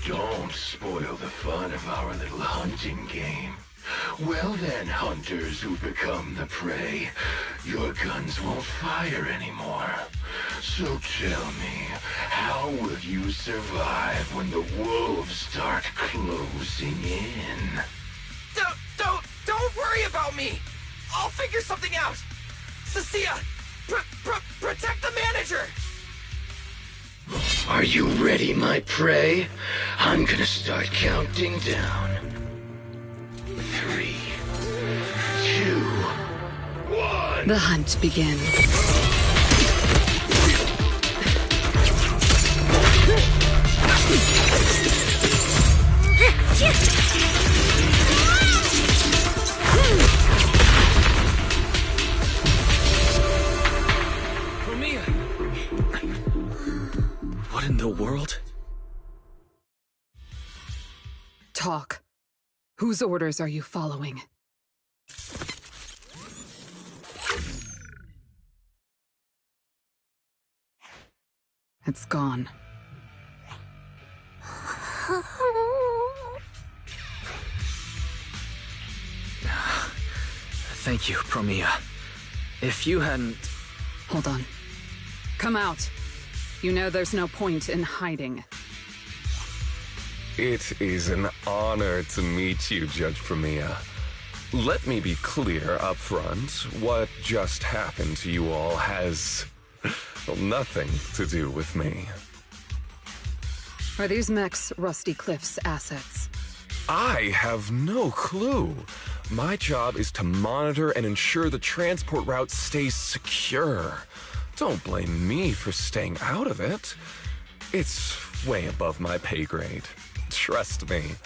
Don't spoil the fun of our little hunting game. Well then, hunters who become the prey, your guns won't fire anymore. So tell me, how will you survive when the wolves start closing in? Don't worry about me! I'll figure something out! Cecilia, protect the manager! Are you ready, my prey? I'm gonna start counting down. 3, 2, 1. The hunt begins. What in the world? Talk. Whose orders are you following? It's gone. Thank you, Promia. If you hadn't... Hold on. Come out. You know there's no point in hiding. It is an honor to meet you, Judge Promia. Let me be clear up front. What just happened to you all has... well, nothing to do with me. Are these mechs Rusty Cliff's assets? I have no clue. My job is to monitor and ensure the transport route stays secure. Don't blame me for staying out of it. It's way above my pay grade. Trust me,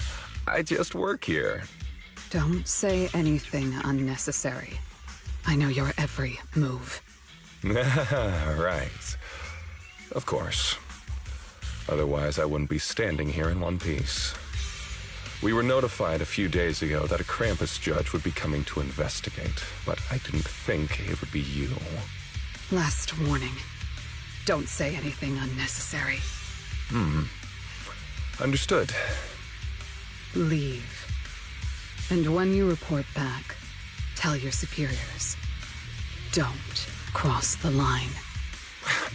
I just work here. Don't say anything unnecessary. I know your every move. Right. Of course. Otherwise, I wouldn't be standing here in one piece. We were notified a few days ago that a Krampus judge would be coming to investigate, but I didn't think it would be you. Last warning. Don't say anything unnecessary. Understood. Leave. And when you report back, tell your superiors. Don't cross the line.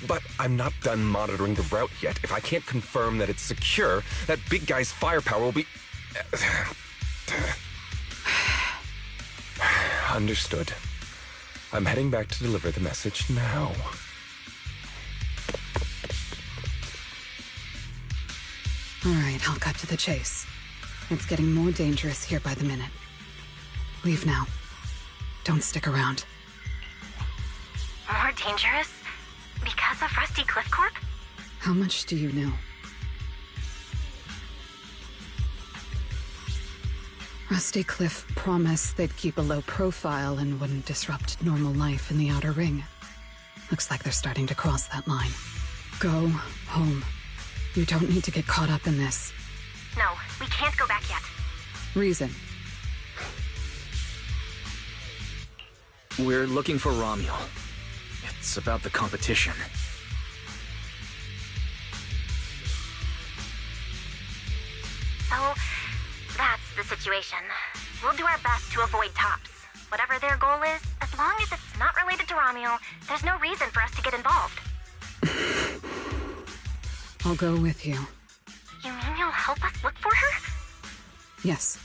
But I'm not done monitoring the route yet. If I can't confirm that it's secure, that big guy's firepower will be... Understood. I'm heading back to deliver the message now. Alright, I'll cut to the chase. It's getting more dangerous here by the minute. Leave now. Don't stick around. More dangerous? Because of Rusty Cliff Corp? How much do you know? Rusty Cliff promised they'd keep a low profile and wouldn't disrupt normal life in the Outer Ring. Looks like they're starting to cross that line. Go home. You don't need to get caught up in this. No, we can't go back yet. Reason. We're looking for Romuald. It's about the competition. So, that's the situation. We'll do our best to avoid tops. Whatever their goal is, as long as it's not related to Romuald, there's no reason for us to get involved. I'll go with you. You mean you'll help us look for her? Yes.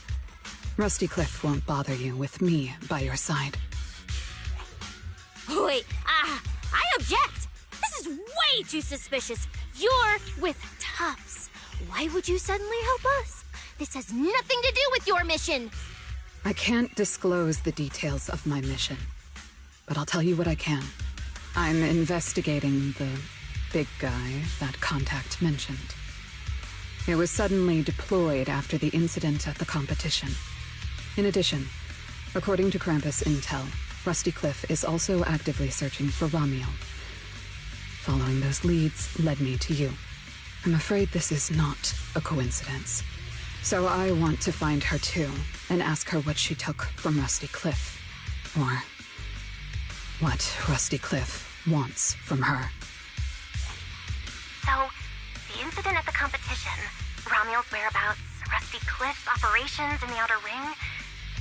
Rusty Cliff won't bother you with me by your side. Wait, I object! This is way too suspicious. You're with Tufts. Why would you suddenly help us? This has nothing to do with your mission. I can't disclose the details of my mission, but I'll tell you what I can. I'm investigating the big guy that Contact mentioned. It was suddenly deployed after the incident at the competition. In addition, according to Krampus intel, Rusty Cliff is also actively searching for Romuald. Following those leads led me to you. I'm afraid this is not a coincidence. So I want to find her too, and ask her what she took from Rusty Cliff. Or what Rusty Cliff wants from her. So, the incident at the competition, Romuald's whereabouts, Rusty Cliff's operations in the Outer Ring,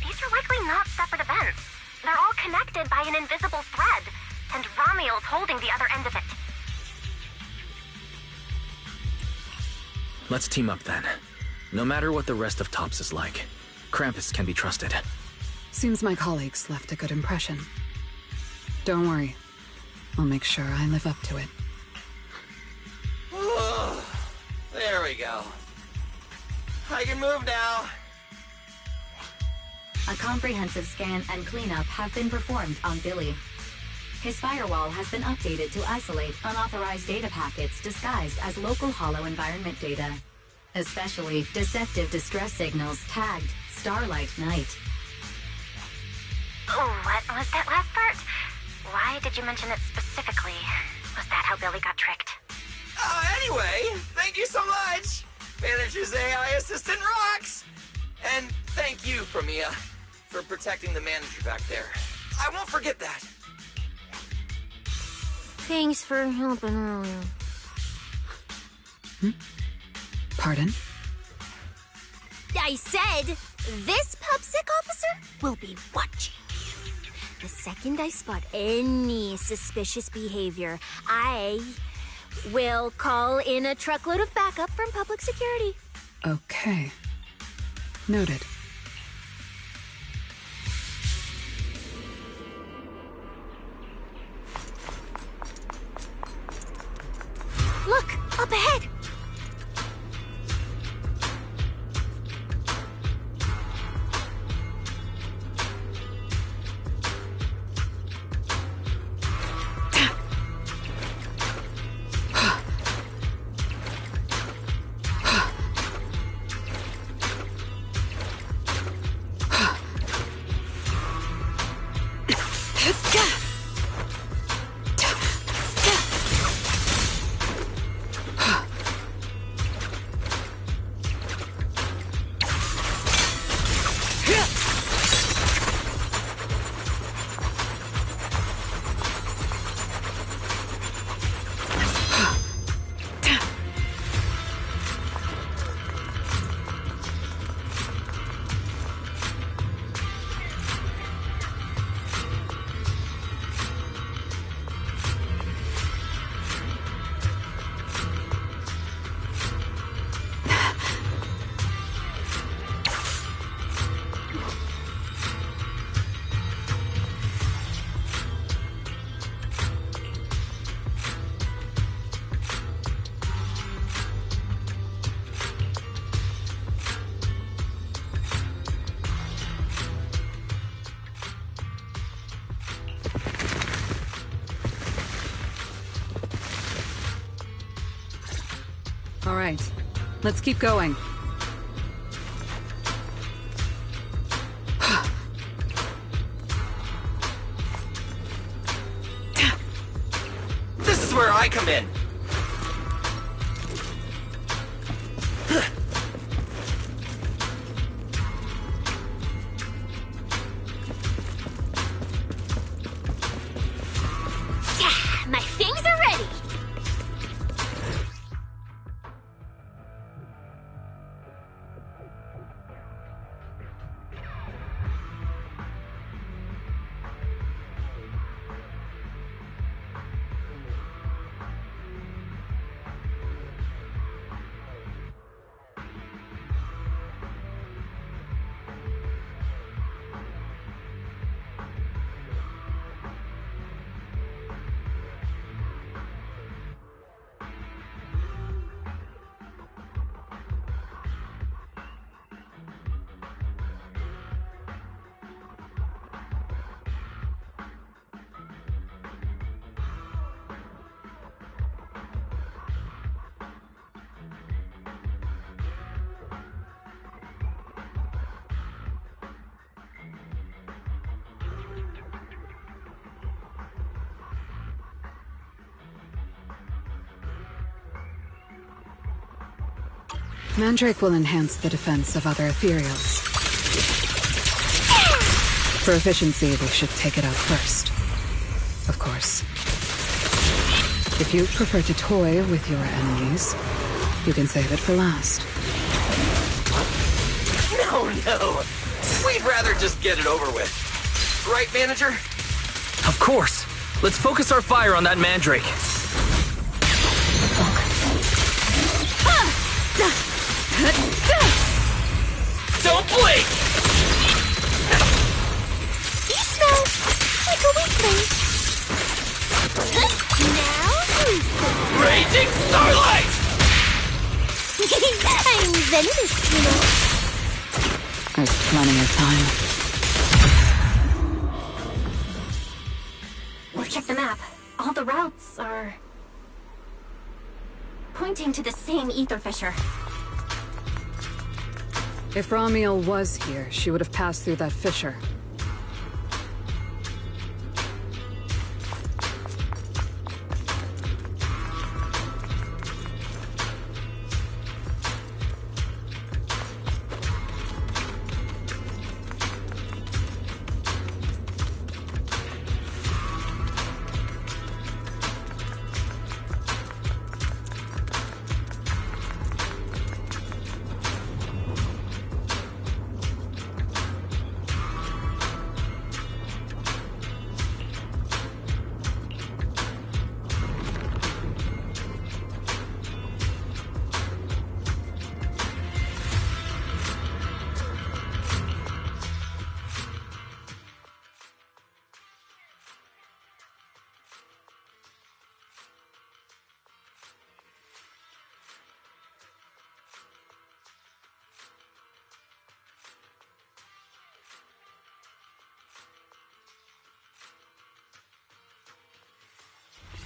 these are likely not separate events. They're all connected by an invisible thread, and Romuald's holding the other end of it. Let's team up then. No matter what the rest of Tops is like, Krampus can be trusted. Seems my colleagues left a good impression. Don't worry. I'll make sure I live up to it. There we go. I can move now. A comprehensive scan and cleanup have been performed on Billy. His firewall has been updated to isolate unauthorized data packets disguised as local hollow environment data, especially deceptive distress signals tagged Starlight Night. Oh, what was that last part? Why did you mention it specifically? Was that how Billy got tricked? Anyway, thank you so much! Manager's AI assistant rocks! And thank you, Premia, for protecting the manager back there. I won't forget that. Thanks for helping earlier. Pardon? I said, this PubSec officer will be watching you. The second I spot any suspicious behavior, I will call in a truckload of backup from public security. Okay. Noted. Look, up ahead! All right, let's keep going. This is where I come in. My things are ready! Mandrake will enhance the defense of other ethereals. For efficiency, we should take it out first. Of course. If you prefer to toy with your enemies, you can save it for last. No. We'd rather just get it over with. Right, manager? Of course. Let's focus our fire on that Mandrake. Don't blink! You smell like a weakling. Now, Raging Starlight! I'm Zenless, you know. There's plenty of time. We'll check the map. All the routes are pointing to the same ether fissure. If Ramiel was here, she would have passed through that fissure.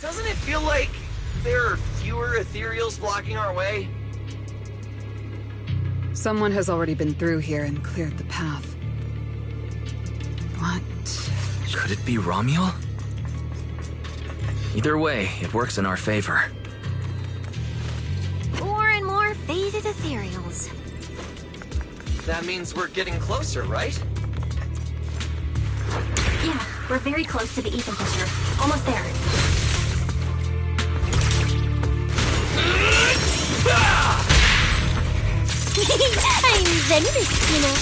Doesn't it feel like there are fewer ethereals blocking our way? Someone has already been through here and cleared the path. What? Could it be Ramiel? Either way, it works in our favor. More and more faded ethereals. That means we're getting closer, right? Yeah, we're very close to the ether fissure. Almost there. I'm Zenless, you know.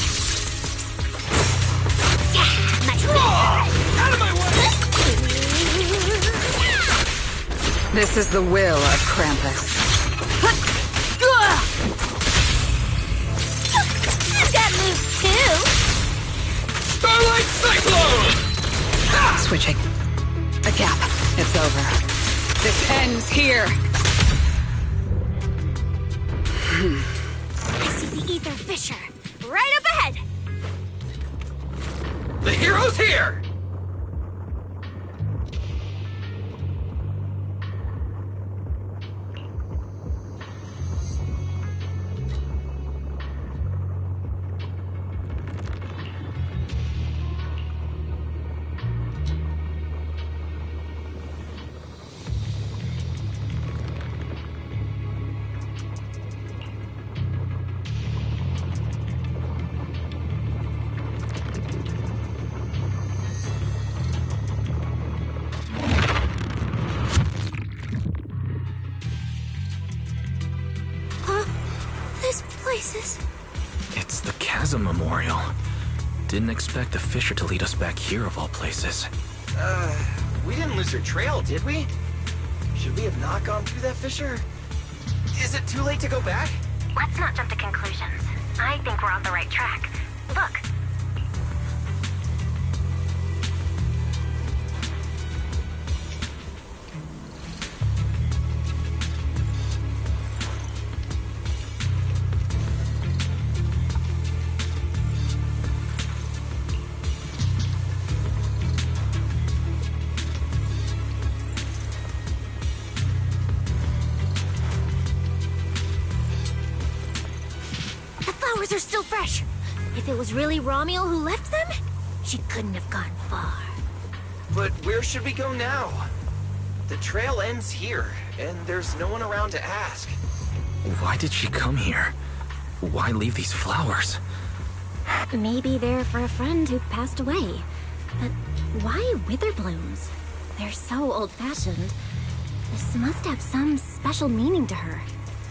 Out of my way! This is the will of Krampus. That moves too. Starlight Cyclone! Switching. A gap. It's over. This ends here. I see the ether fissure. Right up ahead. The hero's here! memorial. Didn't expect the Fisher to lead us back here of all places. We didn't lose her trail, did we? Should we have not gone through that fissure? Is it too late to go back? Let's not jump to conclusions. I think we're on the right track. Look. Are still fresh. If it was really Romuald who left them, she couldn't have gone far. But where should we go now? The trail ends here, and there's no one around to ask. Why did she come here? Why leave these flowers? Maybe they're for a friend who passed away. But why wither blooms? They're so old-fashioned. This must have some special meaning to her.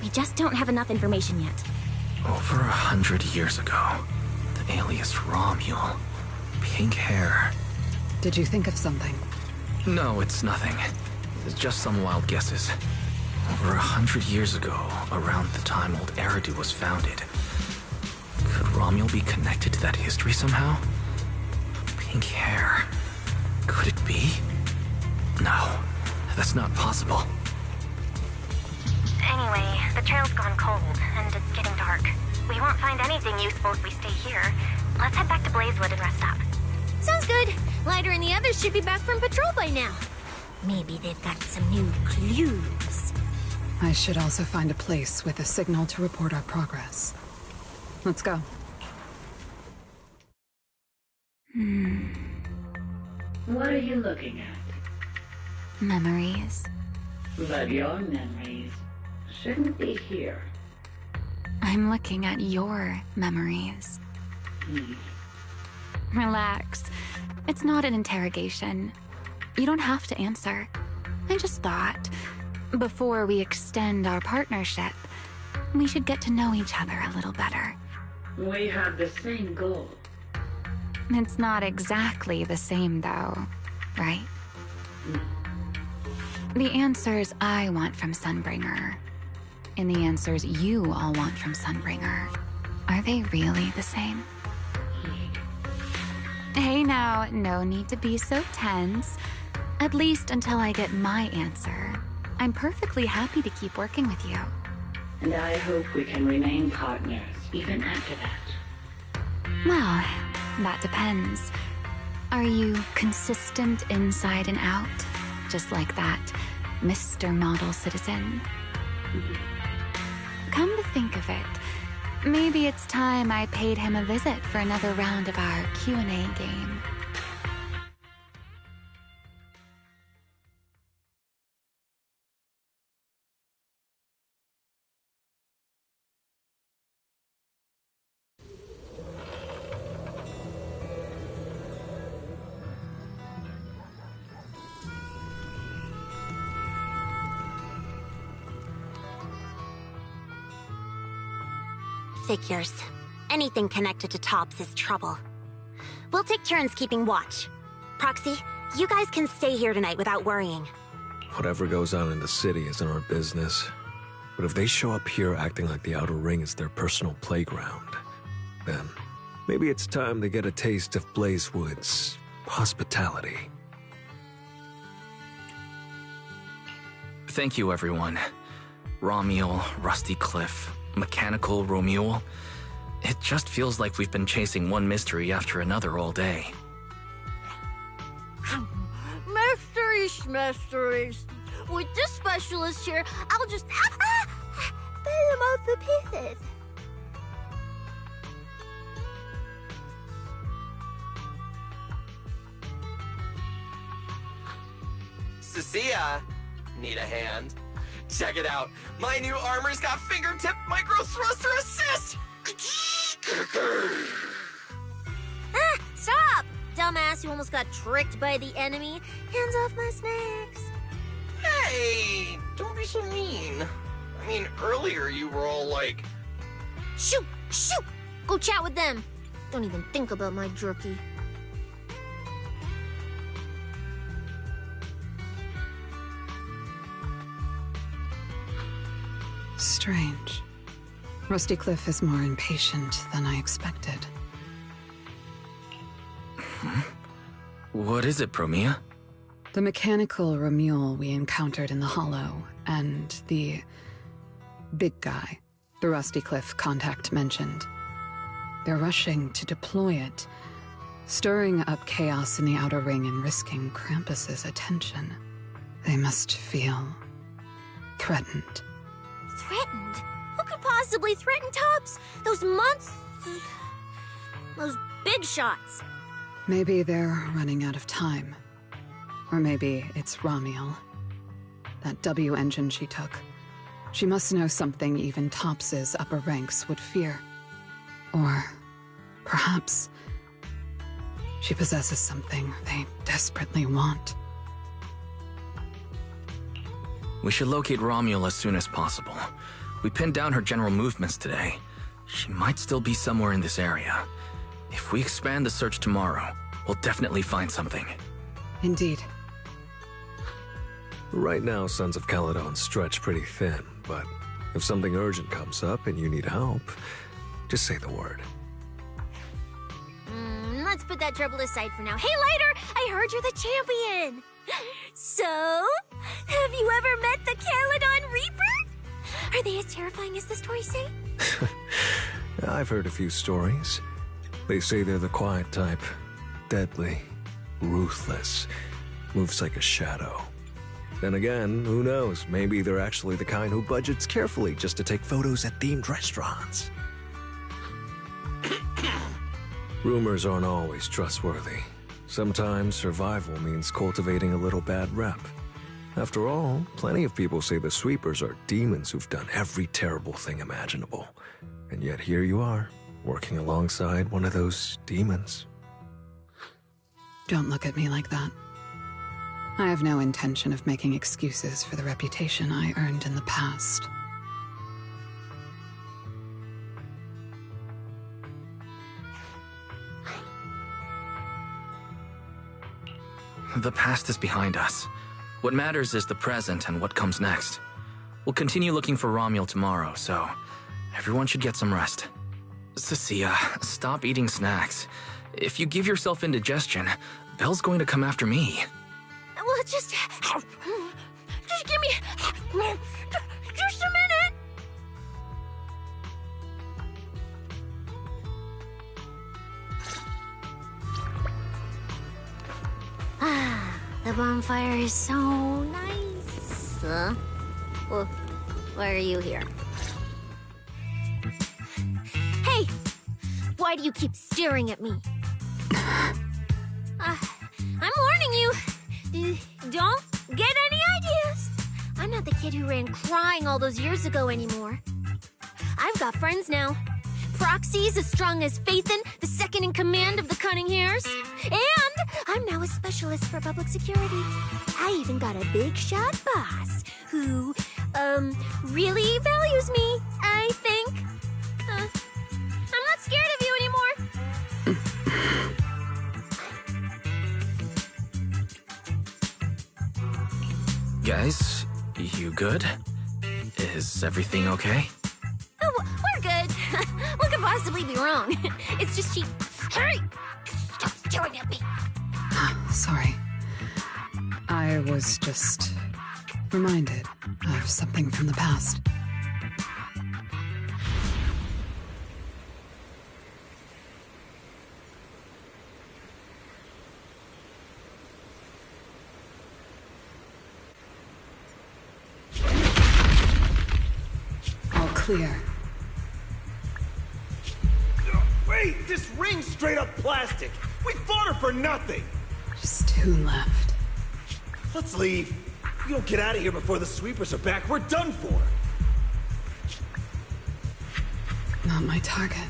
We just don't have enough information yet. Over 100 years ago, the alias Romuald. Pink hair. Did you think of something? No, it's nothing. It's just some wild guesses. Over 100 years ago, around the time old Eridu was founded. Could Romuald be connected to that history somehow? Pink hair. Could it be? No, that's not possible. Anyway, the trail's gone cold, and it's getting dark. We won't find anything useful if we stay here. Let's head back to Blazewood and rest up. Sounds good. Lighter and the others should be back from patrol by now. Maybe they've got some new clues. I should also find a place with a signal to report our progress. Let's go. What are you looking at? Memories. But your memories shouldn't be here. I'm looking at your memories. Relax. It's not an interrogation. You don't have to answer. I just thought, before we extend our partnership, we should get to know each other a little better. We have the same goal. It's not exactly the same, though, right? The answers I want from Sunbringer, and the answers you all want from Sunbringer, are they really the same? Hey now, no need to be so tense. At least until I get my answer. I'm perfectly happy to keep working with you. And I hope we can remain partners, even after that. Well, that depends. Are you consistent inside and out? Just like that Mr. Model Citizen? Come to think of it, maybe it's time I paid him a visit for another round of our Q&A game. Figures. Anything connected to Tops is trouble. We'll take turns keeping watch. Proxy, you guys can stay here tonight without worrying. Whatever goes on in the city isn't our business. But if they show up here acting like the Outer Ring is their personal playground, then maybe it's time to get a taste of Blazewood's hospitality. Thank you, everyone. Romuald, Rusty Cliff, Mechanical Romuald. It just feels like we've been chasing one mystery after another all day. Mysteries. With this specialist here, I'll just put him off the pieces. Cecilia, need a hand? Check it out. My new armor's got fingertip micro thruster assist! Stop! Dumbass, you almost got tricked by the enemy. Hands off my snacks. Hey, don't be so mean. I mean, earlier you were all like... Shoot! Shoot! Go chat with them. Don't even think about my jerky. Strange. Rusty Cliff is more impatient than I expected. What is it, Promia? The mechanical Ramule we encountered in the Hollow, and the big guy the Rusty Cliff contact mentioned. They're rushing to deploy it, stirring up chaos in the Outer Ring and risking Krampus's attention. They must feel threatened. Threatened? Who could possibly threaten Tops? Those months... those big shots. Maybe they're running out of time. Or maybe it's Ramiel. That W engine she took. She must know something even Tops's upper ranks would fear. Or perhaps she possesses something they desperately want. We should locate Ramiel as soon as possible. We pinned down her general movements today. She might still be somewhere in this area. If we expand the search tomorrow, we'll definitely find something. Indeed. Right now, Sons of Caledon stretch pretty thin, but if something urgent comes up and you need help, just say the word. Let's put that trouble aside for now. Hey, Lighter! I heard you're the champion! So, have you ever met the Caledon Reaper? Are they as terrifying as the stories say? I've heard a few stories. They say they're the quiet type. Deadly. Ruthless. Moves like a shadow. Then again, who knows? Maybe they're actually the kind who budgets carefully just to take photos at themed restaurants. Rumors aren't always trustworthy. Sometimes survival means cultivating a little bad rep. After all, plenty of people say the sweepers are demons who've done every terrible thing imaginable. And yet here you are, working alongside one of those demons. Don't look at me like that. I have no intention of making excuses for the reputation I earned in the past. The past is behind us. What matters is the present and what comes next. We'll continue looking for Ramiel tomorrow, so everyone should get some rest. Cecilia, stop eating snacks. If you give yourself indigestion, Belle's going to come after me. Well, just give me just a minute. The bonfire is so nice. Well, why are you here? Hey! Why do you keep staring at me? I'm warning you. Don't get any ideas. I'm not the kid who ran crying all those years ago anymore. I've got friends now. Proxies as strong as Phaethon, the second in command of the Cunning Hares. And I'm now a specialist for public security. I even got a big shot boss who, really values me, I think. I'm not scared of you anymore. Guys, you good? Is everything okay? Oh, we're good. What could possibly be wrong? It's just she... Hey! Stop staring at me! Sorry. I was just reminded of something from the past. All clear. Wait, this ring's straight up plastic. We fought her for nothing. Just 2 left. Let's leave. If we don't get out of here before the sweepers are back, we're done for. Not my target.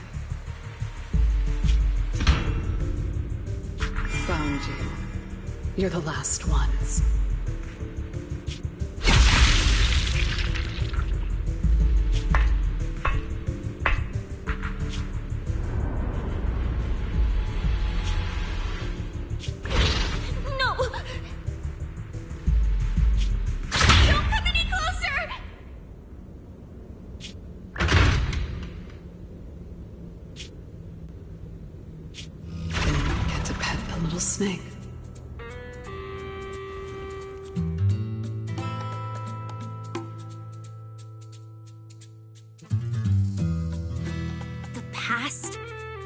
Found you. You're the last ones. little snake. The past?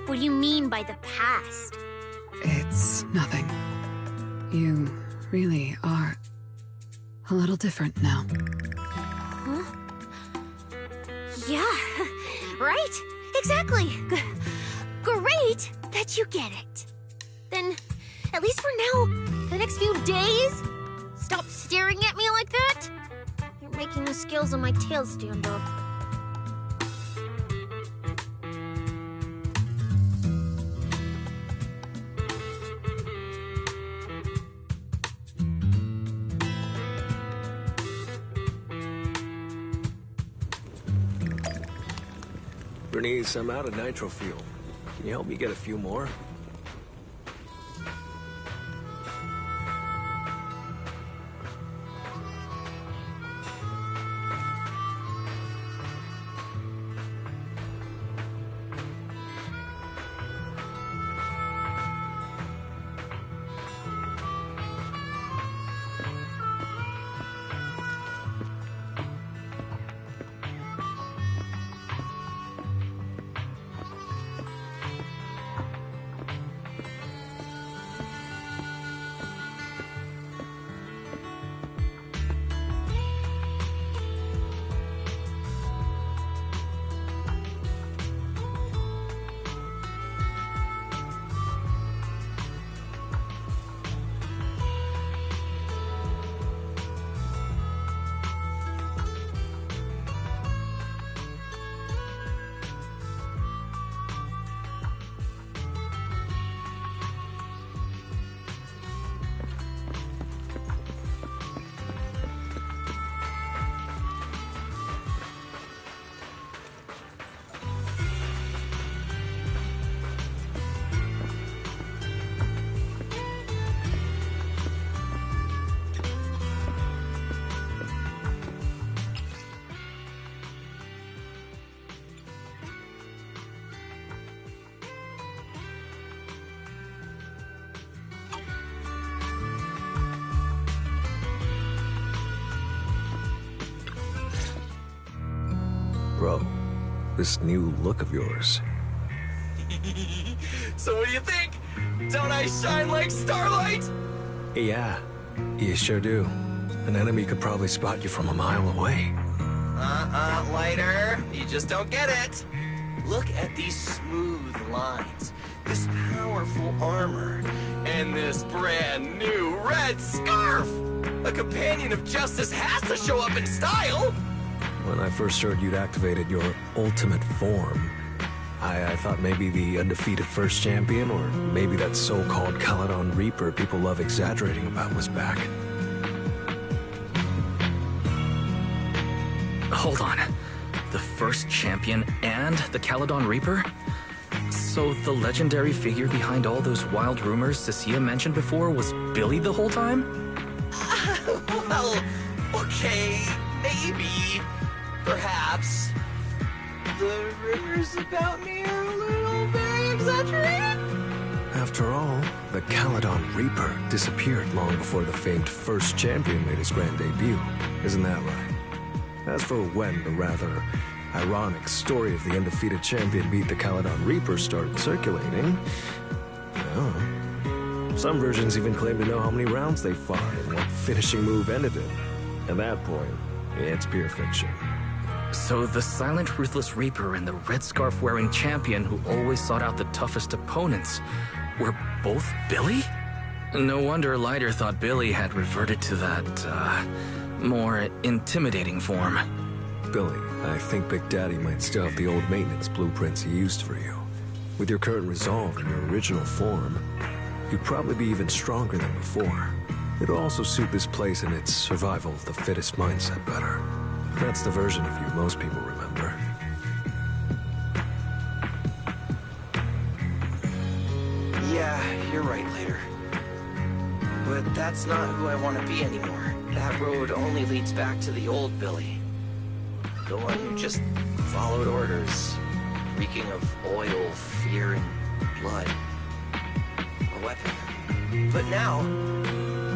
What do you mean by the past? It's nothing. You really are a little different now. Huh? Yeah, right? Exactly. Great that you get it. Then, at least for now, the next few days, stop staring at me like that. You're making the scales on my tail stand up. Bernice, I'm out of nitro fuel. Can you help me get a few more? Bro, this new look of yours. So what do you think? Don't I shine like starlight? Yeah, you sure do. An enemy could probably spot you from a mile away. Lighter. You just don't get it. Look at these smooth lines, this powerful armor, and this brand new red scarf! A companion of justice has to show up in style! When I first heard you'd activated your ultimate form, I thought maybe the undefeated first champion, or maybe that so-called Caledon Reaper people love exaggerating about was back. Hold on. The first champion and the Caledon Reaper? So the legendary figure behind all those wild rumors Cecilia mentioned before was Billy the whole time? Well, okay, maybe. Perhaps. The rumors about me are a little very exaggerated? After all, the Caledon Reaper disappeared long before the famed first champion made his grand debut. Isn't that right? As for when the rather ironic story of the undefeated champion beat the Caledon Reaper started circulating, well, some versions even claim to know how many rounds they fought and what finishing move ended it. At that point, it's pure fiction. So the silent, ruthless Reaper and the red scarf-wearing champion who always sought out the toughest opponents were both Billy? No wonder Lighter thought Billy had reverted to that, more intimidating form. Billy, I think Big Daddy might still have the old maintenance blueprints he used for you. With your current resolve in your original form, you'd probably be even stronger than before. It'll also suit this place and its survival of the fittest mindset better. That's the version of you most people remember. Yeah, you're right, Later. But that's not who I want to be anymore. That road only leads back to the old Billy. The one who just followed orders, reeking of oil, fear, and blood. A weapon But now,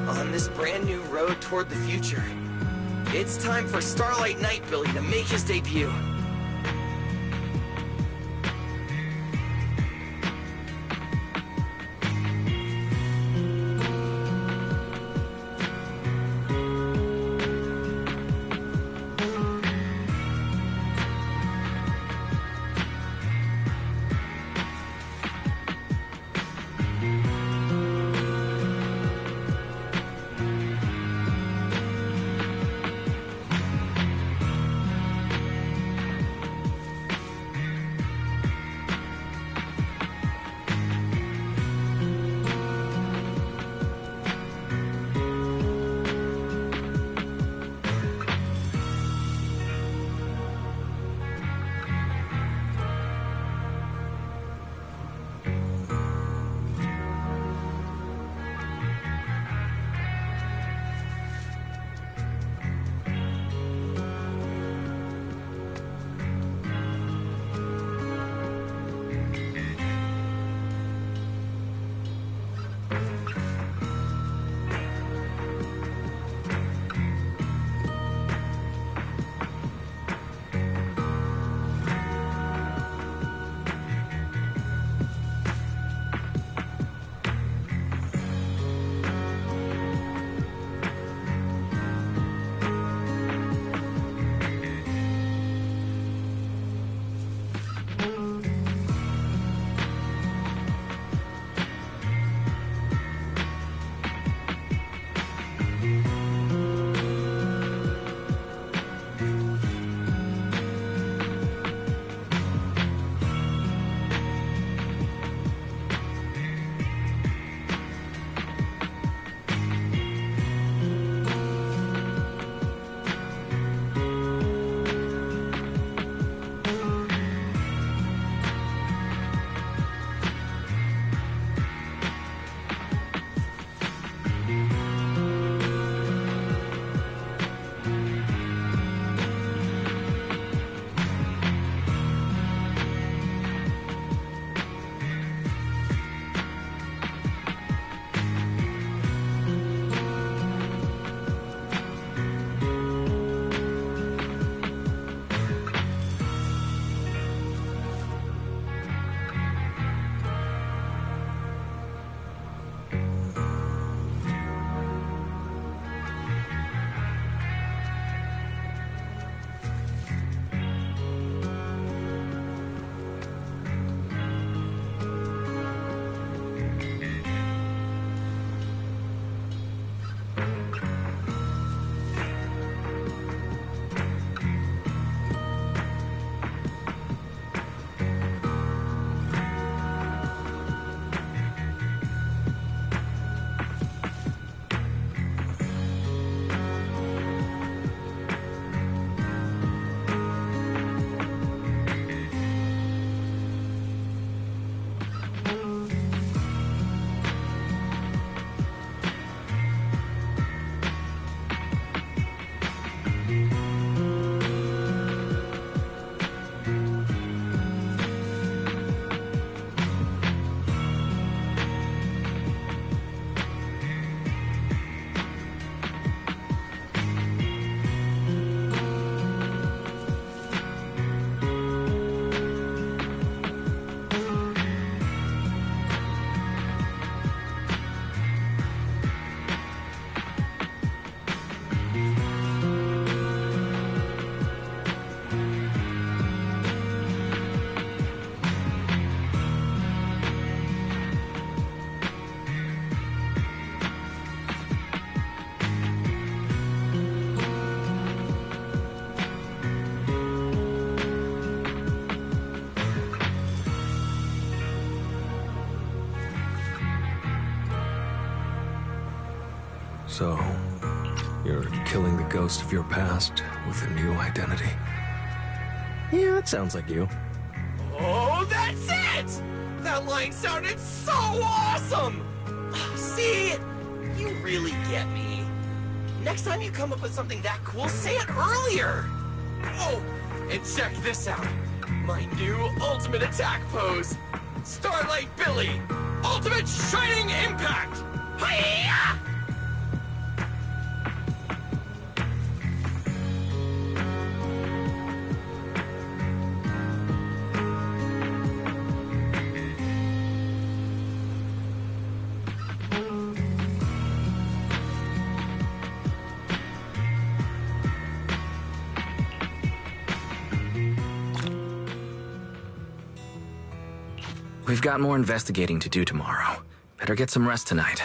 on this brand new road toward the future, it's time for Starlight Knight Billy to make his debut. So, you're killing the ghost of your past with a new identity. Yeah, that sounds like you. Oh, that's it! That line sounded so awesome! See? You really get me. Next time you come up with something that cool, say it earlier! Oh, and check this out. My new ultimate attack pose. Starlight Billy, Ultimate Shining Impact! Hi-ya! We've got more investigating to do tomorrow. Better get some rest tonight.